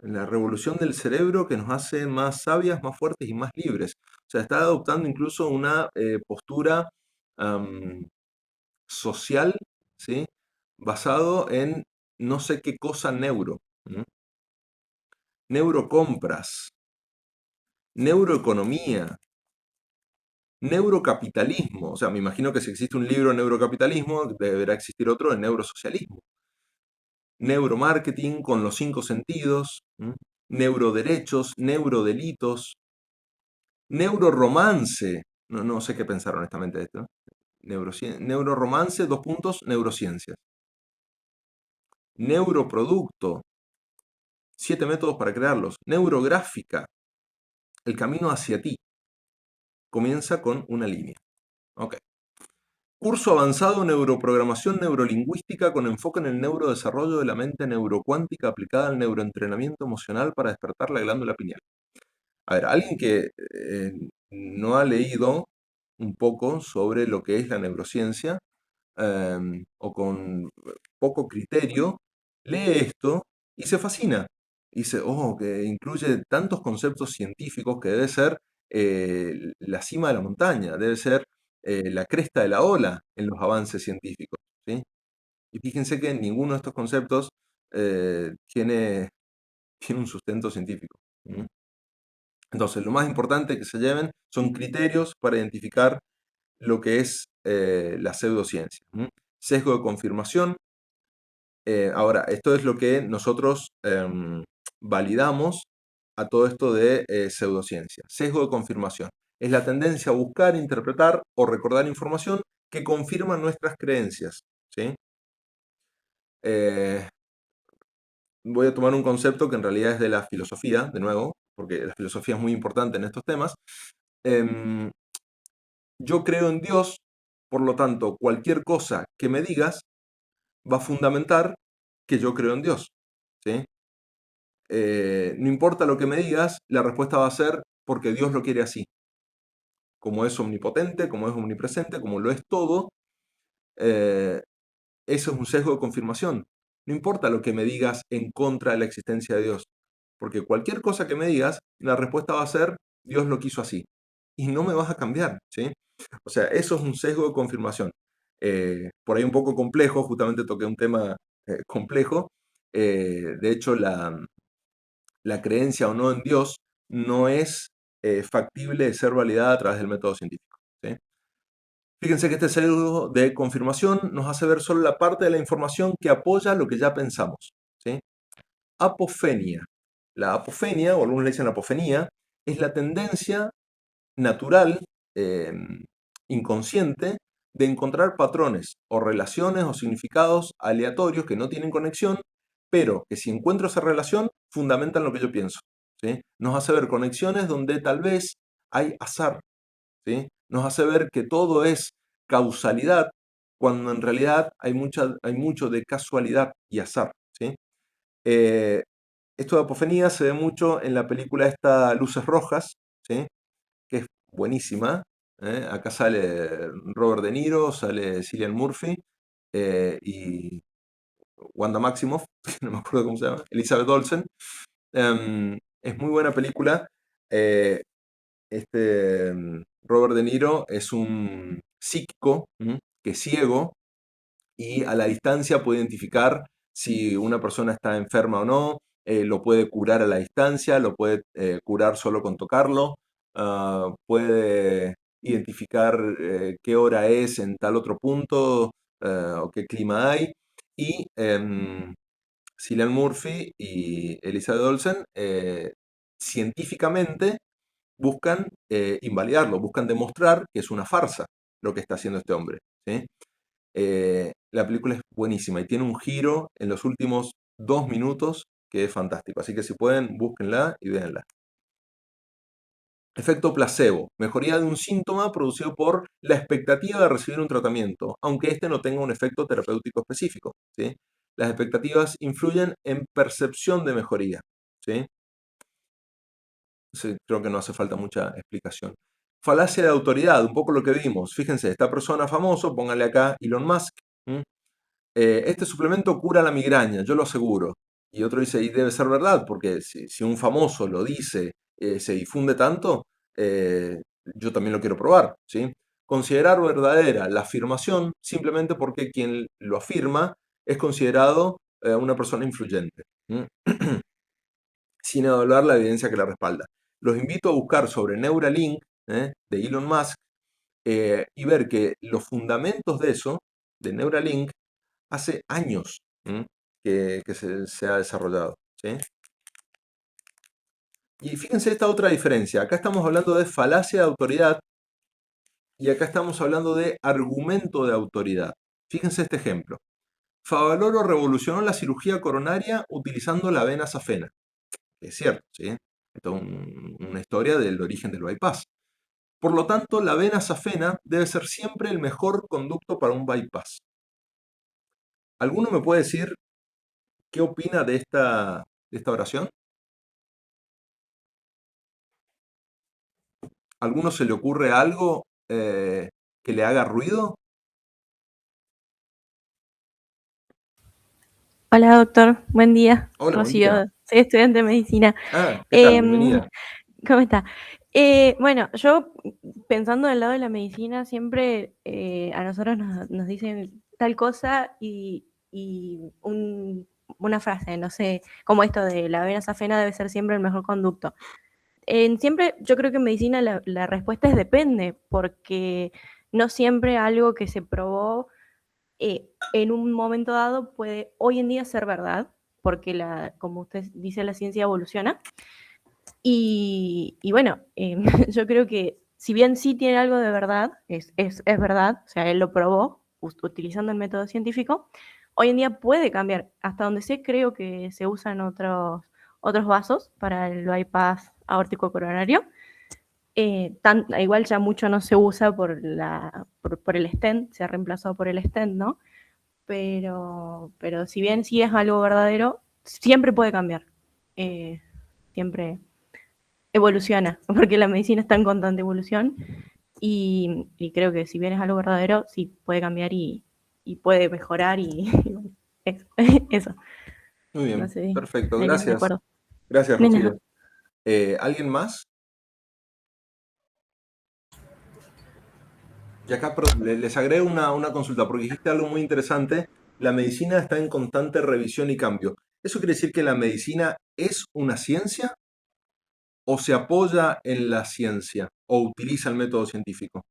la revolución del cerebro que nos hace más sabias, más fuertes y más libres. O sea, está adoptando incluso una postura social, ¿sí? Basado en no sé qué cosa neuro. neurocompras, neuroeconomía, neurocapitalismo. O sea, me imagino que si existe un libro de neurocapitalismo, deberá existir otro de neurosocialismo. Neuromarketing con los 5 sentidos, neuroderechos, neurodelitos, neuroromance. No sé qué pensar honestamente de esto. Neuroromance, neurociencias. Neuroproducto, 7 métodos para crearlos. Neurográfica, el camino hacia ti. Comienza con una línea. Ok. Curso avanzado en neuroprogramación neurolingüística con enfoque en el neurodesarrollo de la mente neurocuántica aplicada al neuroentrenamiento emocional para despertar la glándula pineal. A ver, alguien que no ha leído un poco sobre lo que es la neurociencia o con poco criterio, lee esto y se fascina. Y dice, oh, que incluye tantos conceptos científicos que debe ser la cima de la montaña, debe ser la cresta de la ola en los avances científicos, ¿sí? Y fíjense que ninguno de estos conceptos tiene un sustento científico. Entonces, lo más importante que se lleven son criterios para identificar lo que es la pseudociencia. Sesgo de confirmación. Ahora, esto es lo que nosotros validamos a todo esto de pseudociencia. Sesgo de confirmación. Es la tendencia a buscar, interpretar o recordar información que confirma nuestras creencias, ¿sí? Voy a tomar un concepto que en realidad es de la filosofía, de nuevo, porque la filosofía es muy importante en estos temas. Yo creo en Dios, por lo tanto, cualquier cosa que me digas va a fundamentar que yo creo en Dios, ¿sí? No importa lo que me digas, la respuesta va a ser porque Dios lo quiere así. Como es omnipotente, como es omnipresente, como lo es todo, eso es un sesgo de confirmación. No importa lo que me digas en contra de la existencia de Dios, porque cualquier cosa que me digas, la respuesta va a ser Dios lo quiso así. Y no me vas a cambiar, ¿sí? O sea, eso es un sesgo de confirmación. Por ahí un poco complejo, justamente toqué un tema complejo. De hecho, la creencia o no en Dios no es factible de ser validada a través del método científico, ¿sí? Fíjense que este sesgo de confirmación nos hace ver solo la parte de la información que apoya lo que ya pensamos, ¿sí? Apofenia. La apofenia, o algunos le dicen apofenía, es la tendencia natural, inconsciente, de encontrar patrones o relaciones o significados aleatorios que no tienen conexión, pero que si encuentro esa relación, fundamentan lo que yo pienso, ¿sí? Nos hace ver conexiones donde tal vez hay azar, ¿sí? Nos hace ver que todo es causalidad, cuando en realidad hay mucho de casualidad y azar, ¿sí? Esto de apofenía se ve mucho en la película esta Luces Rojas, ¿sí? Que es buenísima. Acá sale Robert De Niro, sale Cillian Murphy y Wanda Maximoff, no me acuerdo cómo se llama, Elizabeth Olsen. Es muy buena película. Robert De Niro es un psíquico que es ciego y a la distancia puede identificar si una persona está enferma o no, lo puede curar a la distancia, lo puede curar solo con tocarlo, puede identificar qué hora es en tal otro punto o qué clima hay. Y Cillian Murphy y Elizabeth Olsen científicamente buscan invalidarlo, buscan demostrar que es una farsa lo que está haciendo este hombre, ¿sí? La película es buenísima y tiene un giro en los últimos 2 minutos que es fantástico. Así que si pueden, búsquenla y véanla. Efecto placebo. Mejoría de un síntoma producido por la expectativa de recibir un tratamiento, aunque este no tenga un efecto terapéutico específico, ¿sí? Las expectativas influyen en percepción de mejoría, ¿sí? Sí, creo que no hace falta mucha explicación. Falacia de autoridad, un poco lo que vimos. Fíjense, esta persona famoso, póngale acá Elon Musk. Este suplemento cura la migraña, yo lo aseguro. Y otro dice, y debe ser verdad, porque si un famoso lo dice, se difunde tanto, yo también lo quiero probar, ¿sí? Considerar verdadera la afirmación simplemente porque quien lo afirma es considerado una persona influyente. sin evaluar la evidencia que la respalda. Los invito a buscar sobre Neuralink, de Elon Musk, y ver que los fundamentos de eso, de Neuralink, hace años que se ha desarrollado. ¿Sí? Y fíjense esta otra diferencia. Acá estamos hablando de falacia de autoridad y acá estamos hablando de argumento de autoridad. Fíjense este ejemplo. Favaloro revolucionó la cirugía coronaria utilizando la vena safena. Es cierto, ¿sí? Esto es una historia del origen del bypass. Por lo tanto, la vena safena debe ser siempre el mejor conducto para un bypass. ¿Alguno me puede decir qué opina de esta oración? ¿A alguno se le ocurre algo que le haga ruido? Hola, doctor. Buen día. Hola, buen Rocío, día. soy estudiante de medicina. Ah, ¿qué tal? Bienvenida. ¿Cómo está? Bueno, yo pensando del lado de la medicina, siempre a nosotros nos dicen tal cosa y una frase, no sé, como esto de la vena safena debe ser siempre el mejor conducto. Siempre, yo creo que en medicina la respuesta es depende, porque no siempre algo que se probó en un momento dado puede hoy en día ser verdad, porque como usted dice, la ciencia evoluciona. Y bueno, yo creo que si bien sí tiene algo de verdad, es verdad, o sea, él lo probó utilizando el método científico, hoy en día puede cambiar. Hasta donde sé, creo que se usan otros vasos para el bypass aórtico coronario. Igual ya mucho no se usa por el stent, se ha reemplazado por el stent, ¿no? Pero si bien sí es algo verdadero, siempre puede cambiar. Siempre evoluciona, porque la medicina está en constante evolución y creo que si bien es algo verdadero, sí puede cambiar y puede mejorar y bueno, eso. Muy bien, No sé si perfecto, estarías de gracias. acuerdo. Gracias, De nada. Rocío. ¿Alguien más? Y acá perdón, les agrego una consulta, porque dijiste algo muy interesante. La medicina está en constante revisión y cambio. ¿Eso quiere decir que la medicina es una ciencia o se apoya en la ciencia o utiliza el método científico?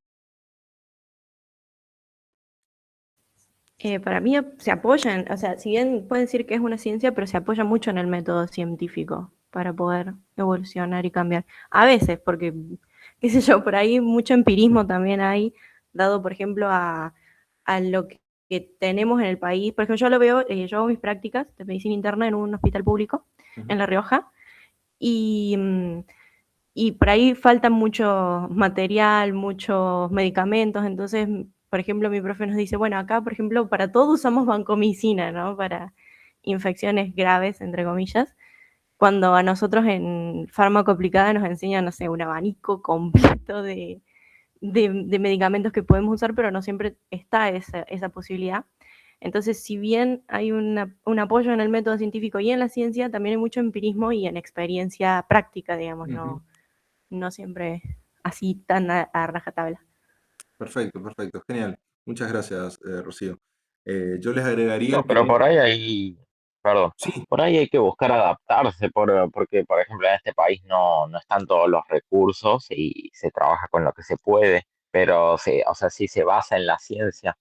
Para mí se apoyan, o sea, si bien pueden decir que es una ciencia, pero se apoya mucho en el método científico para poder evolucionar y cambiar. A veces, porque, qué sé yo, por ahí mucho empirismo también hay, dado, por ejemplo, a lo que tenemos en el país. Por ejemplo, yo lo veo, yo hago mis prácticas de medicina interna en un hospital público en La Rioja, y, y por ahí falta mucho material, muchos medicamentos, entonces, por ejemplo, mi profe nos dice, bueno, acá, por ejemplo, para todo usamos vancomicina, ¿no? Para infecciones graves, entre comillas, cuando a nosotros en fármaco aplicada nos enseñan, no sé, un abanico completo de medicamentos que podemos usar, pero no siempre está esa posibilidad. Entonces, si bien hay un apoyo en el método científico y en la ciencia, también hay mucho empirismo y en experiencia práctica, digamos, no siempre así tan a rajatabla. Perfecto, perfecto, genial. Muchas gracias, Rocío. Yo les agregaría No, pero que por ahí perdón, sí, por ahí hay que buscar adaptarse, porque, por ejemplo, en este país no están todos los recursos y se trabaja con lo que se puede, pero sí, o sea, sí se basa en la ciencia,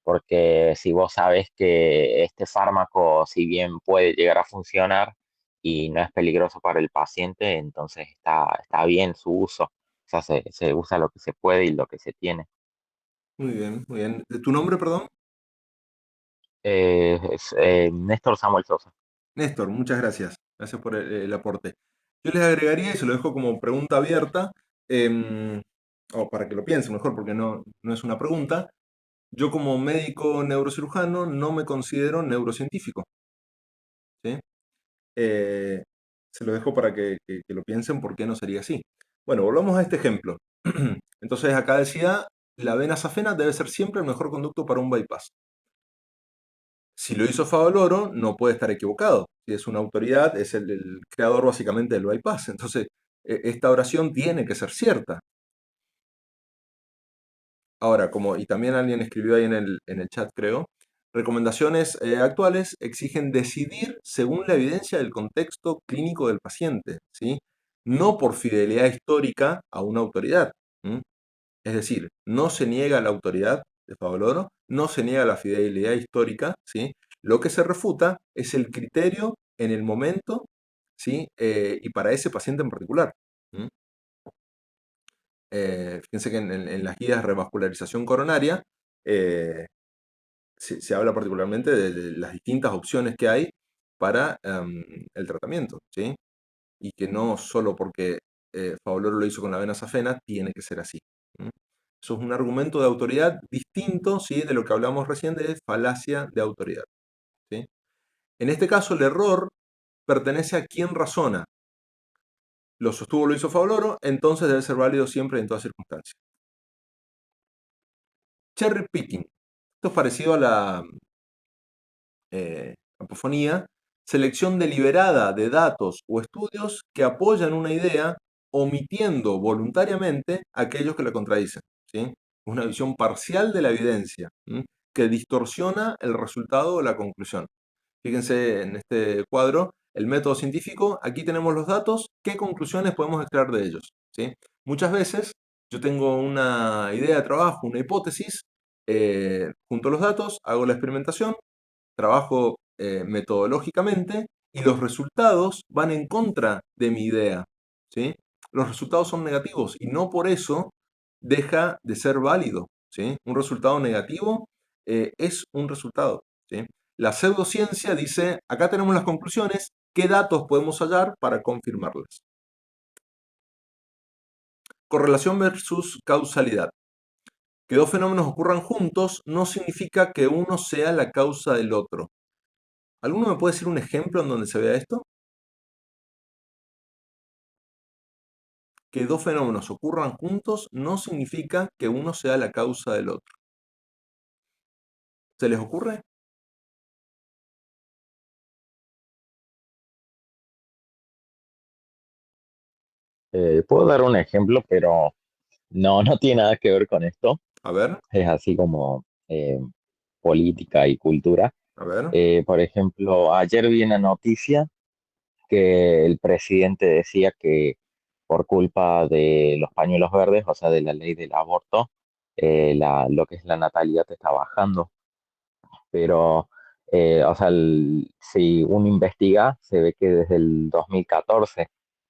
porque si vos sabés que este fármaco, si bien puede llegar a funcionar y no es peligroso para el paciente, entonces está bien su uso, o sea, se usa lo que se puede y lo que se tiene. muy bien, muy bien. ¿Tu nombre, perdón? Néstor Samuel Sosa. Néstor, muchas gracias. Gracias por el aporte. Yo les agregaría, y se lo dejo como pregunta abierta, o para que lo piensen mejor, porque no es una pregunta. Yo como médico neurocirujano no me considero neurocientífico. ¿Sí? Eh, Se lo dejo para que lo piensen por qué no sería así. Bueno, volvamos a este ejemplo. Entonces acá decía, la vena safena debe ser siempre el mejor conducto para un bypass. Si lo hizo Favaloro, no puede estar equivocado. Si es una autoridad, es el creador básicamente del bypass. Entonces, esta oración tiene que ser cierta. Ahora, y también alguien escribió ahí en el chat, creo, Recomendaciones actuales exigen decidir según la evidencia del contexto clínico del paciente, ¿sí? No por fidelidad histórica a una autoridad. Es decir, no se niega la autoridad de Favaloro, no se niega la fidelidad histórica, ¿sí? Lo que se refuta es el criterio en el momento, ¿sí? Y para ese paciente en particular. Fíjense que en las guías de revascularización coronaria se habla particularmente de las distintas opciones que hay para el tratamiento, ¿sí? Y que no solo porque Favaloro lo hizo con la vena safena, tiene que ser así. Eso es un argumento de autoridad distinto, ¿sí? De lo que hablamos recién de falacia de autoridad, ¿sí? En este caso, el error pertenece a quien razona. Lo sostuvo, lo hizo Favaloro, entonces debe ser válido siempre y en todas circunstancias. Cherry picking. Esto es parecido a la apofonía. Selección deliberada de datos o estudios que apoyan una idea, omitiendo voluntariamente aquellos que la contradicen, ¿sí? Una visión parcial de la evidencia, que distorsiona el resultado o la conclusión. Fíjense en este cuadro, el método científico, aquí tenemos los datos, ¿qué conclusiones podemos extraer de ellos? ¿Sí? Muchas veces yo tengo una idea de trabajo, una hipótesis, junto a los datos, hago la experimentación, trabajo metodológicamente y los resultados van en contra de mi idea, ¿sí? Los resultados son negativos y no por eso deja de ser válido, ¿sí? Un resultado negativo es un resultado, ¿sí? La pseudociencia dice, acá tenemos las conclusiones, ¿qué datos podemos hallar para confirmarlas? Correlación versus causalidad. Que dos fenómenos ocurran juntos no significa que uno sea la causa del otro. ¿Alguno me puede decir un ejemplo en donde se vea esto? Que dos fenómenos ocurran juntos no significa que uno sea la causa del otro. ¿Se les ocurre? Puedo dar un ejemplo, pero no tiene nada que ver con esto. A ver, Es así como política y cultura. a ver. Por ejemplo, ayer vi una noticia que el presidente decía que por culpa de los pañuelos verdes, o sea, de la ley del aborto, lo que es la natalidad está bajando. Pero, o sea, si uno investiga, se ve que desde el 2014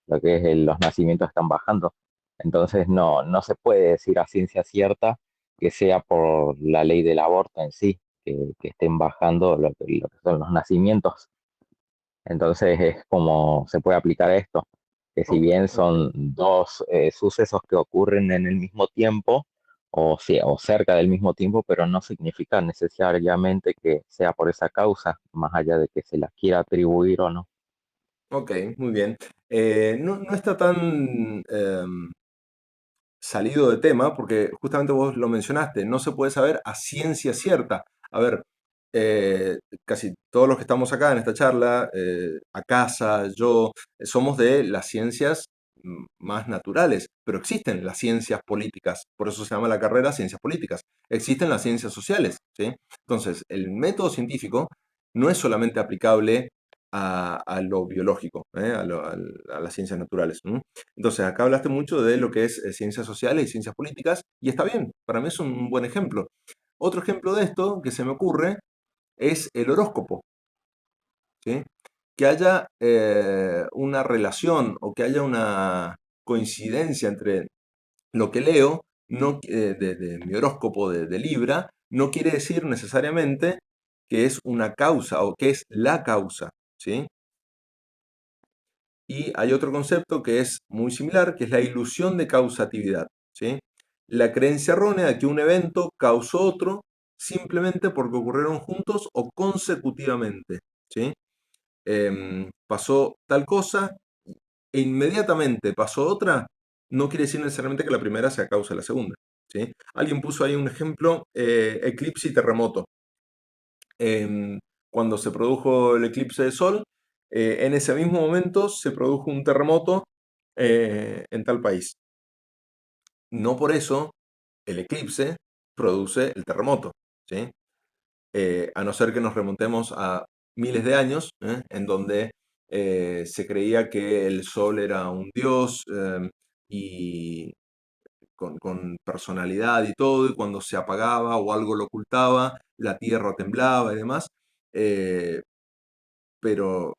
lo que es los nacimientos están bajando. Entonces, no se puede decir a ciencia cierta que sea por la ley del aborto en sí, que estén bajando lo que son los nacimientos. Entonces es como se puede aplicar esto, que si Ok, bien ok. son dos sucesos que ocurren en el mismo tiempo o cerca del mismo tiempo, pero no significa necesariamente que sea por esa causa, más allá de que se la quiera atribuir o no. Ok, muy bien. No está tan salido de tema, porque justamente vos lo mencionaste, no se puede saber a ciencia cierta. A ver, casi todos los que estamos acá en esta charla, Acasa, yo, somos de las ciencias más naturales, pero existen las ciencias políticas, por eso se llama la carrera ciencias políticas. Existen las ciencias sociales, ¿sí? Entonces, el método científico no es solamente aplicable a lo biológico, a las ciencias naturales. Entonces, acá hablaste mucho de lo que es ciencias sociales y ciencias políticas, y está bien, para mí es un buen ejemplo. Otro ejemplo de esto que se me ocurre es el horóscopo, ¿sí? Que haya una relación o que haya una coincidencia entre lo que leo de mi horóscopo de Libra, no quiere decir necesariamente que es una causa o que es la causa, ¿sí? Y hay otro concepto que es muy similar, que es la ilusión de causatividad, ¿sí? La creencia errónea de que un evento causó otro simplemente porque ocurrieron juntos o consecutivamente, ¿sí? Pasó tal cosa e inmediatamente pasó otra, no quiere decir necesariamente que la primera sea causa de la segunda, ¿sí? Alguien puso ahí un ejemplo, eclipse y terremoto. Cuando se produjo el eclipse de sol, en ese mismo momento se produjo un terremoto en tal país. No por eso el eclipse produce el terremoto, ¿sí? a no ser que nos remontemos a miles de años, en donde se creía que el sol era un dios y con personalidad y todo, y cuando se apagaba o algo lo ocultaba, la tierra temblaba y demás. Pero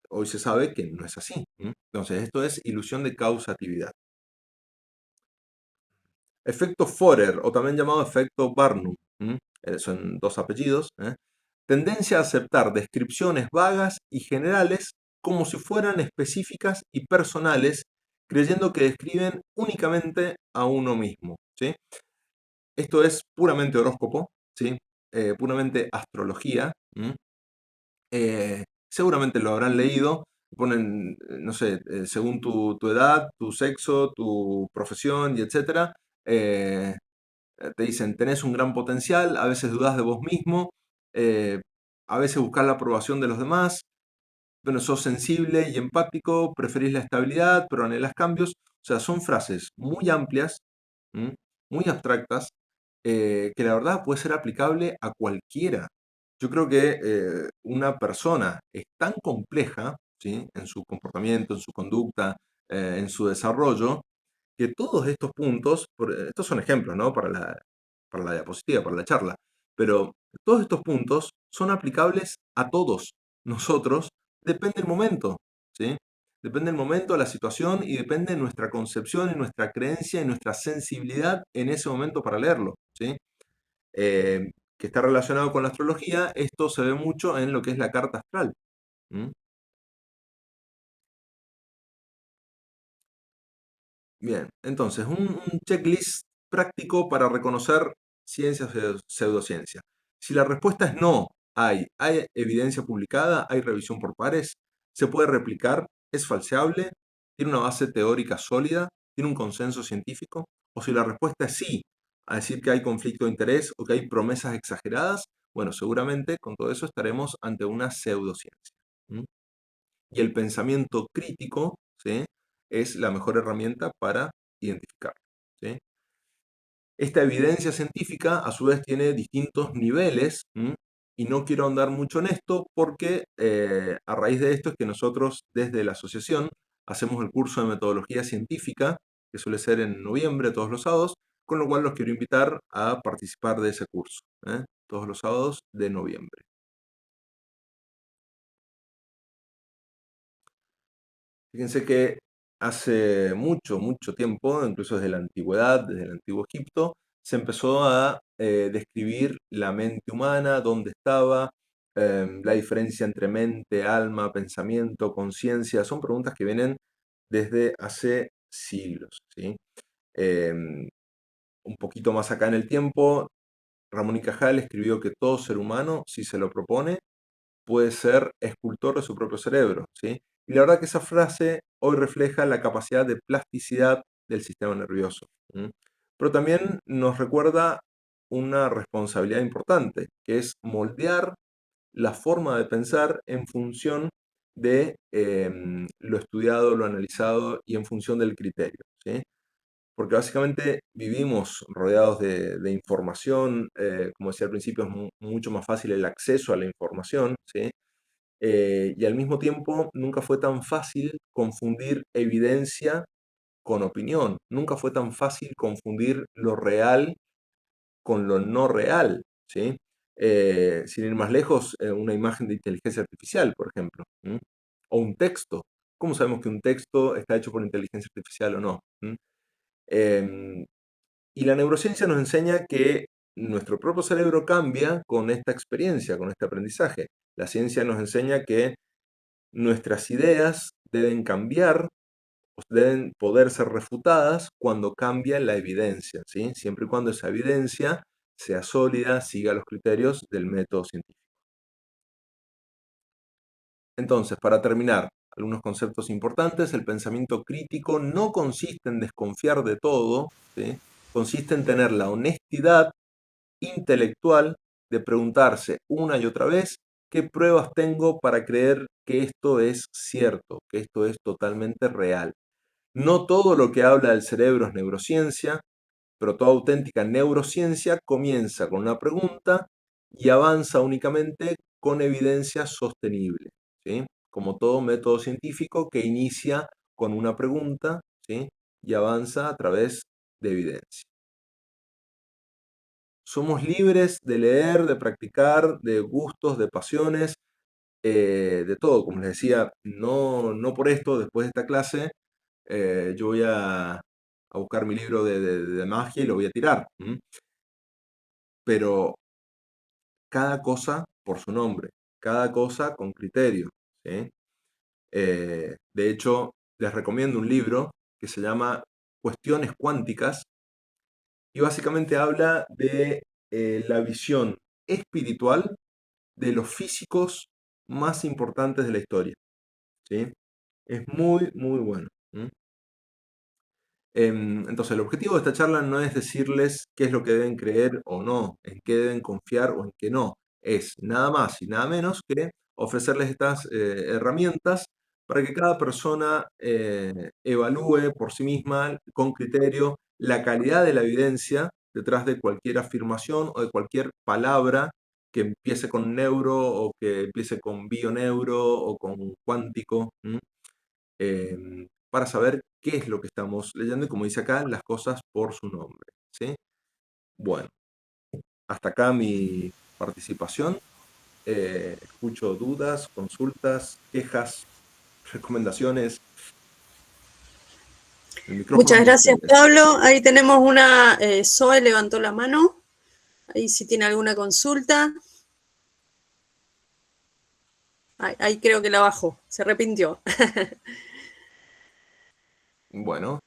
hoy se sabe que no es así. Entonces, esto es ilusión de causatividad. Efecto Forer, o también llamado efecto Barnum, son dos apellidos. Tendencia a aceptar descripciones vagas y generales como si fueran específicas y personales, creyendo que describen únicamente a uno mismo. ¿Sí? Esto es puramente horóscopo, ¿sí? Puramente astrología. Seguramente lo habrán leído. Ponen, no sé, según tu edad, tu sexo, tu profesión y etcétera. Te dicen, tenés un gran potencial, a veces dudás de vos mismo, a veces buscas la aprobación de los demás, pero sos sensible y empático, preferís la estabilidad, pero anhelas cambios. O sea, son frases muy amplias, muy abstractas, que la verdad puede ser aplicable a cualquiera. Yo creo que una persona es tan compleja, ¿sí? En su comportamiento, en su conducta, en su desarrollo, que todos estos puntos, estos son ejemplos, ¿no? Para la diapositiva, para la charla, pero todos estos puntos son aplicables a todos nosotros, depende del momento, ¿sí? Depende del momento, la situación y depende de nuestra concepción y nuestra creencia y nuestra sensibilidad en ese momento para leerlo, ¿sí? Que está relacionado con la astrología, esto se ve mucho en lo que es la carta astral. Bien, entonces, un checklist práctico para reconocer ciencia o pseudociencia. Si la respuesta es no, hay evidencia publicada, hay revisión por pares, se puede replicar, es falseable, tiene una base teórica sólida, tiene un consenso científico, o si la respuesta es sí, a decir que hay conflicto de interés o que hay promesas exageradas, bueno, seguramente con todo eso estaremos ante una pseudociencia. Y el pensamiento crítico, ¿sí? Es la mejor herramienta para identificarlo, ¿sí? Esta evidencia científica, a su vez, tiene distintos niveles, y no quiero ahondar mucho en esto porque a raíz de esto es que nosotros desde la asociación hacemos el curso de metodología científica, que suele ser en noviembre, todos los sábados, con lo cual los quiero invitar a participar de ese curso, todos los sábados de noviembre. Fíjense que hace mucho, mucho tiempo, incluso desde la antigüedad, desde el antiguo Egipto, se empezó a describir la mente humana, dónde estaba, la diferencia entre mente, alma, pensamiento, conciencia. Son preguntas que vienen desde hace siglos, ¿sí? Un poquito más acá en el tiempo, Ramón y Cajal escribió que todo ser humano, si se lo propone, puede ser escultor de su propio cerebro, ¿sí? Y la verdad que esa frase hoy refleja la capacidad de plasticidad del sistema nervioso. Pero también nos recuerda una responsabilidad importante, que es moldear la forma de pensar en función de lo estudiado, lo analizado y en función del criterio, ¿sí? Porque básicamente vivimos rodeados de información, como decía al principio, es mucho más fácil el acceso a la información, ¿sí? Y al mismo tiempo nunca fue tan fácil confundir evidencia con opinión, nunca fue tan fácil confundir lo real con lo no real, ¿sí? Sin ir más lejos, una imagen de inteligencia artificial, por ejemplo, o un texto. ¿Cómo sabemos que un texto está hecho por inteligencia artificial o no? Em, y la neurociencia nos enseña que nuestro propio cerebro cambia con esta experiencia, con este aprendizaje. La ciencia nos enseña que nuestras ideas deben cambiar, deben poder ser refutadas cuando cambia la evidencia, ¿sí? Siempre y cuando esa evidencia sea sólida, siga los criterios del método científico. Entonces, para terminar, algunos conceptos importantes. El pensamiento crítico no consiste en desconfiar de todo, ¿sí? Consiste en tener la honestidad intelectual de preguntarse una y otra vez qué pruebas tengo para creer que esto es cierto, que esto es totalmente real. No todo lo que habla del cerebro es neurociencia, pero toda auténtica neurociencia comienza con una pregunta y avanza únicamente con evidencia sostenible, ¿sí? Como todo método científico que inicia con una pregunta, ¿sí? Y avanza a través de evidencia. Somos libres de leer, de practicar, de gustos, de pasiones, de todo. Como les decía, no por esto, después de esta clase, yo voy a buscar mi libro de magia y lo voy a tirar. Pero cada cosa por su nombre, cada cosa con criterio, ¿sí? De hecho, les recomiendo un libro que se llama Cuestiones Cuánticas y básicamente habla de la visión espiritual de los físicos más importantes de la historia, ¿sí? Es muy, muy bueno. Entonces, el objetivo de esta charla no es decirles qué es lo que deben creer o no, en qué deben confiar o en qué no. Es nada más y nada menos que ofrecerles estas herramientas para que cada persona evalúe por sí misma, con criterio, la calidad de la evidencia detrás de cualquier afirmación o de cualquier palabra que empiece con neuro o que empiece con bioneuro o con cuántico. Para saber qué es lo que estamos leyendo y, como dice acá, las cosas por su nombre, ¿sí? Bueno, hasta acá mi participación. Escucho dudas, consultas, quejas, recomendaciones. El micrófono Muchas es de gracias, ustedes. Pablo. Ahí tenemos una, Zoe levantó la mano. Ahí si tiene alguna consulta. Ahí creo que la bajó, se arrepintió. Bueno,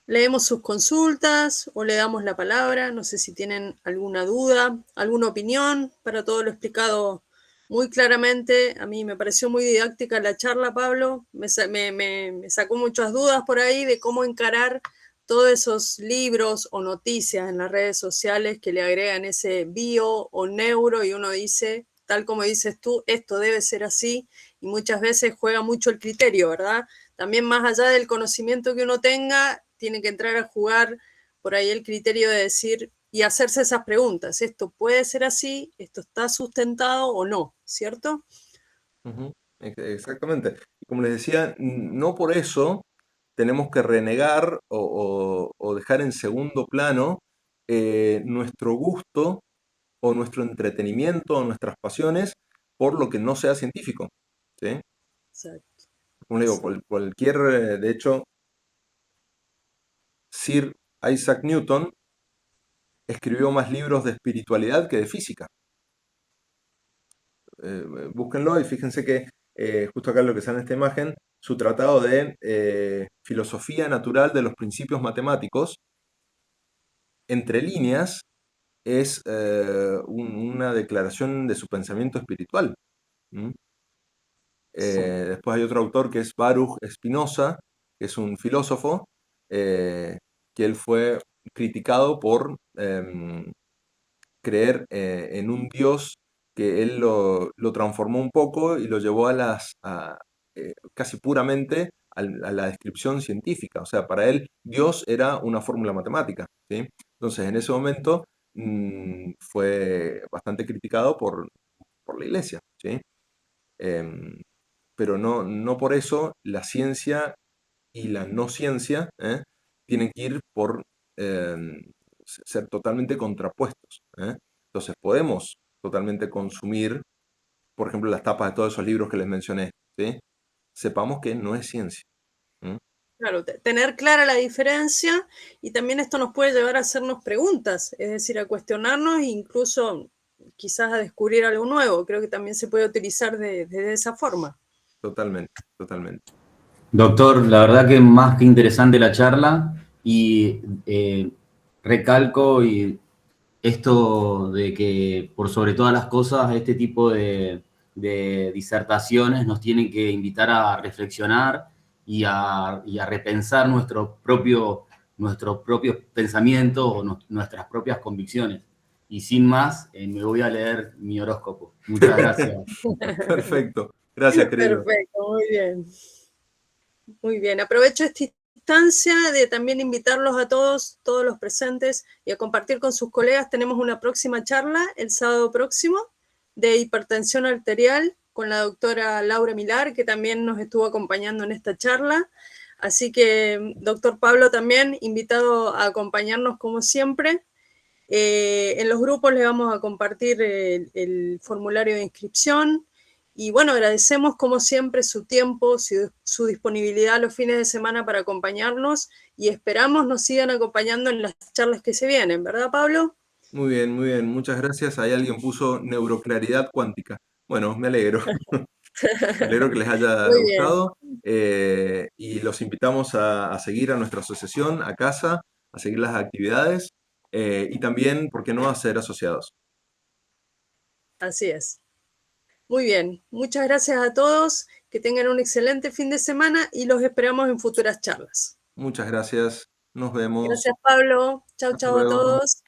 Leemos sus consultas o le damos la palabra. No sé si tienen alguna duda, alguna opinión para todo lo explicado muy claramente. A mí me pareció muy didáctica la charla, Pablo. Me sacó muchas dudas por ahí de cómo encarar todos esos libros o noticias en las redes sociales que le agregan ese bio o neuro y uno dice, tal como dices tú, esto debe ser así, y muchas veces juega mucho el criterio, ¿verdad? También más allá del conocimiento que uno tenga, tiene que entrar a jugar por ahí el criterio de decir y hacerse esas preguntas. ¿Esto puede ser así? ¿Esto está sustentado o no? ¿Cierto? exactamente. Y como les decía, no por eso tenemos que renegar o dejar en segundo plano nuestro gusto o nuestro entretenimiento o nuestras pasiones por lo que no sea científico, ¿sí? Exacto. Como le digo, cualquier, de hecho, Sir Isaac Newton escribió más libros de espiritualidad que de física. Búsquenlo y fíjense que justo acá lo que sale en esta imagen, su tratado de filosofía natural de los principios matemáticos, entre líneas, es una declaración de su pensamiento espiritual. Sí. Después hay otro autor que es Baruch Spinoza, que es un filósofo, que él fue criticado por creer en un Dios que él lo transformó un poco y lo llevó casi puramente a la descripción científica. O sea, para él Dios era una fórmula matemática, ¿sí? Entonces, en ese momento fue bastante criticado por la iglesia, ¿sí? Em, pero no por eso la ciencia y la no ciencia tienen que ir por ser totalmente contrapuestos. Entonces podemos totalmente consumir, por ejemplo, las tapas de todos esos libros que les mencioné. ¿Sí? Sepamos que no es ciencia. Claro, tener clara la diferencia, y también esto nos puede llevar a hacernos preguntas, es decir, a cuestionarnos e incluso quizás a descubrir algo nuevo. Creo que también se puede utilizar de esa forma. Totalmente, totalmente. Doctor, la verdad que más que interesante la charla y recalco y esto de que por sobre todas las cosas este tipo de disertaciones nos tienen que invitar a reflexionar y a repensar nuestros propios pensamientos o nuestras propias convicciones. Y sin más, me voy a leer mi horóscopo. Muchas gracias. Perfecto. Gracias, querido. Perfecto, muy bien. Muy bien, aprovecho este instancia de también invitarlos a todos los presentes y a compartir con sus colegas. Tenemos una próxima charla el sábado próximo de hipertensión arterial con la doctora Laura Milar, que también nos estuvo acompañando en esta charla. Así que, doctor Pablo, también invitado a acompañarnos como siempre. En los grupos les vamos a compartir el formulario de inscripción. Y bueno, agradecemos como siempre su tiempo, su disponibilidad los fines de semana para acompañarnos y esperamos nos sigan acompañando en las charlas que se vienen, ¿verdad, Pablo? Muy bien, muy bien. Muchas gracias. Ahí alguien puso neuroclaridad cuántica. Bueno, me alegro. Me alegro que les haya Muy bien. gustado. Y los invitamos a seguir a nuestra asociación, a casa, a seguir las actividades y también, ¿por qué no?, a ser asociados. Así es. Muy bien. Muchas gracias a todos. Que tengan un excelente fin de semana y los esperamos en futuras charlas. Muchas gracias. Nos vemos. Gracias, Pablo. Chau, Hasta chau a luego. todos.